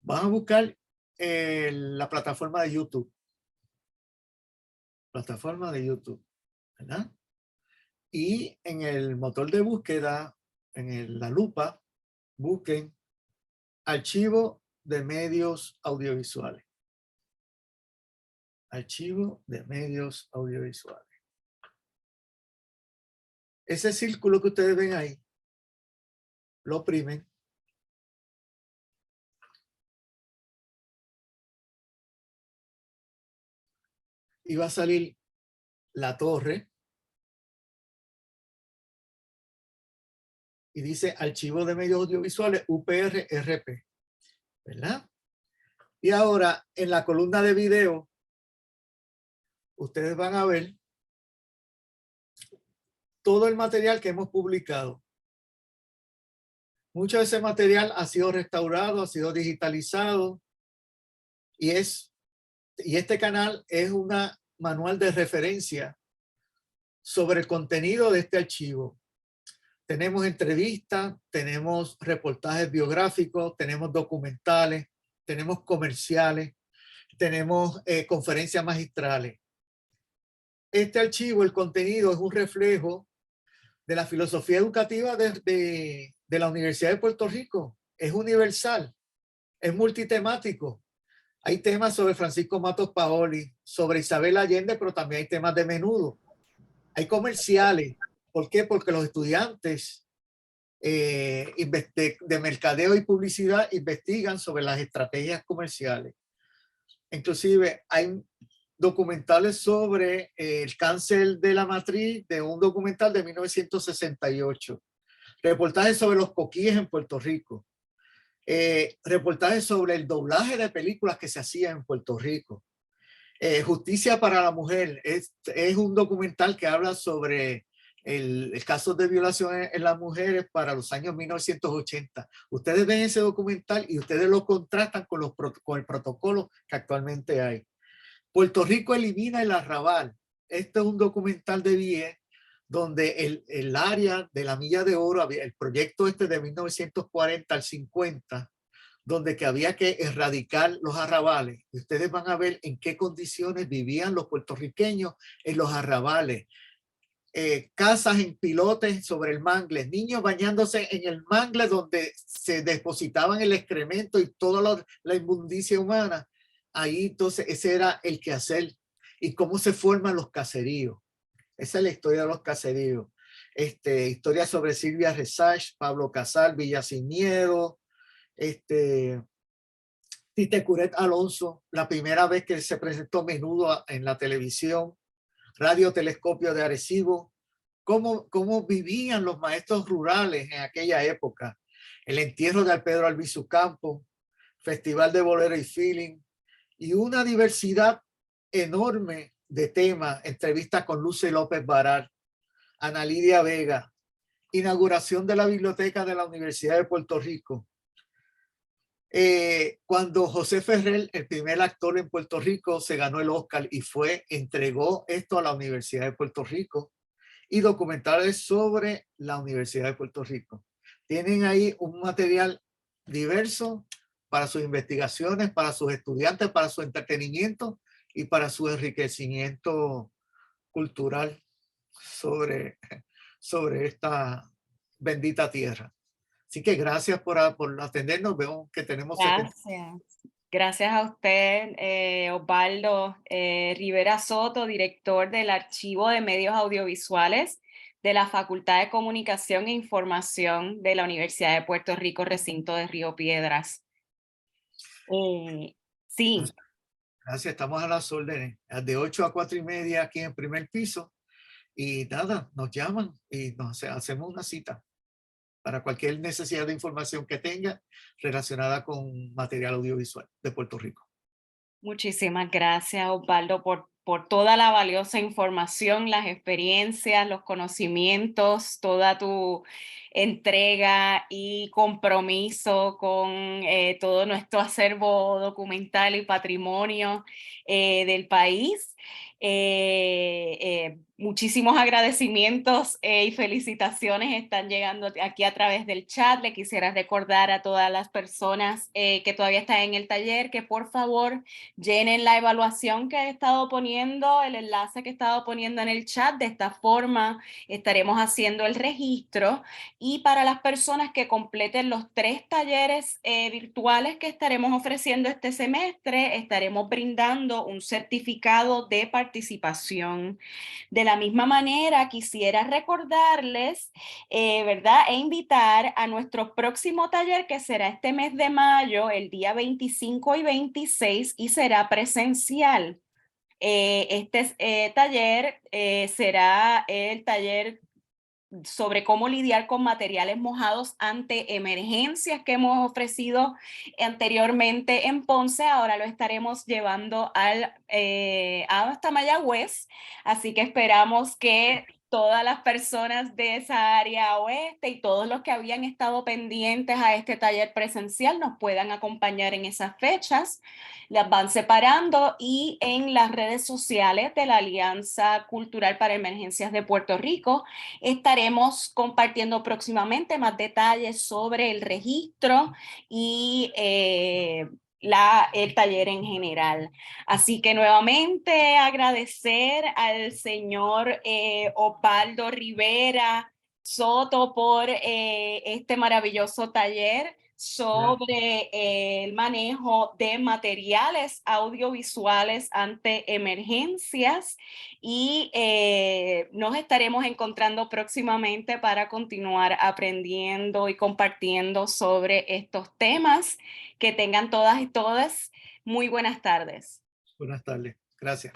Van a buscar la plataforma de YouTube. Plataforma de YouTube, ¿verdad? Y en el motor de búsqueda, la lupa, busquen archivo de medios audiovisuales. Archivo de medios audiovisuales. Ese círculo que ustedes ven ahí, lo oprimen. Y va a salir la torre. Y dice archivo de medios audiovisuales UPR-RP, ¿verdad? Y ahora en la columna de video, ustedes van a ver todo el material que hemos publicado. Mucho de ese material ha sido restaurado, ha sido digitalizado y este canal es una manual de referencia sobre el contenido de este archivo. Tenemos entrevistas, tenemos reportajes biográficos, tenemos documentales, tenemos comerciales, tenemos conferencias magistrales. Este archivo, el contenido, es un reflejo de la filosofía educativa de la Universidad de Puerto Rico. Es universal, es multitemático. Hay temas sobre Francisco Matos Paoli, sobre Isabel Allende, pero también hay temas de menudo. Hay comerciales. ¿Por qué? Porque los estudiantes de mercadeo y publicidad investigan sobre las estrategias comerciales. Inclusive hay documentales sobre el cáncer de la matriz, de un documental de 1968. Reportajes sobre los coquíes en Puerto Rico. Reportajes sobre el doblaje de películas que se hacían en Puerto Rico. Justicia para la Mujer es un documental que habla sobre el caso de violación en las mujeres para los años 1980. Ustedes ven ese documental y ustedes lo contrastan con el protocolo que actualmente hay. Puerto Rico elimina el arrabal. Este es un documental de BIE donde el área de la Milla de Oro, el proyecto de 1940 al 50, donde que había que erradicar los arrabales. Y ustedes van a ver en qué condiciones vivían los puertorriqueños en los arrabales. Casas en pilotes sobre el mangle, niños bañándose en el mangle donde se depositaban el excremento y toda la inmundicia humana. Ahí entonces ese era el quehacer y cómo se forman los caseríos. Esa es la historia de los caseríos. Historia sobre Silvia Resach, Pablo Casal, Villaciniedo, Tite Curet Alonso, la primera vez que se presentó Menudo en la televisión, Radio Telescopio de Arecibo, cómo vivían los maestros rurales en aquella época, el entierro de Pedro Albizu Campos, Festival de Bolero y Feeling, y una diversidad enorme de temas, entrevistas con Luce López Baral, Ana Lidia Vega, inauguración de la biblioteca de la Universidad de Puerto Rico. Cuando José Ferrer, el primer actor en Puerto Rico, se ganó el Oscar y entregó esto a la Universidad de Puerto Rico, y documentales sobre la Universidad de Puerto Rico. Tienen ahí un material diverso para sus investigaciones, para sus estudiantes, para su entretenimiento y para su enriquecimiento cultural sobre esta bendita tierra. Así que gracias por atendernos. Veo que tenemos... Gracias. Gracias a usted, Osvaldo Rivera Soto, director del Archivo de Medios Audiovisuales de la Facultad de Comunicación e Información de la Universidad de Puerto Rico, recinto de Río Piedras. Sí. Gracias, estamos a las órdenes. De 8 a 4:30 aquí en primer piso. Y nada, nos llaman y hacemos una cita para cualquier necesidad de información que tenga relacionada con material audiovisual de Puerto Rico. Muchísimas gracias, Osvaldo, por toda la valiosa información, las experiencias, los conocimientos, toda tu entrega y compromiso con todo nuestro acervo documental y patrimonio del país. Muchísimos agradecimientos y felicitaciones están llegando aquí a través del chat. Le quisiera recordar a todas las personas que todavía están en el taller que por favor llenen la evaluación que he estado poniendo, el enlace que he estado poniendo en el chat. De esta forma estaremos haciendo el registro, y para las personas que completen los 3 talleres virtuales que estaremos ofreciendo este semestre, estaremos brindando un certificado de participación. De la misma manera, quisiera recordarles, ¿verdad? E invitar a nuestro próximo taller, que será este mes de mayo, el día 25 y 26, y será presencial. Este taller será el taller sobre cómo lidiar con materiales mojados ante emergencias que hemos ofrecido anteriormente en Ponce. Ahora lo estaremos llevando hasta Mayagüez, así que esperamos que todas las personas de esa área oeste y todos los que habían estado pendientes a este taller presencial nos puedan acompañar en esas fechas. Las van separando, y en las redes sociales de la Alianza Cultural para Emergencias de Puerto Rico estaremos compartiendo próximamente más detalles sobre el registro y el taller en general. Así que nuevamente agradecer al señor Osvaldo Rivera Soto por este maravilloso taller sobre el manejo de materiales audiovisuales ante emergencias, y nos estaremos encontrando próximamente para continuar aprendiendo y compartiendo sobre estos temas. Que tengan todas y todas muy buenas tardes. Buenas tardes. Gracias.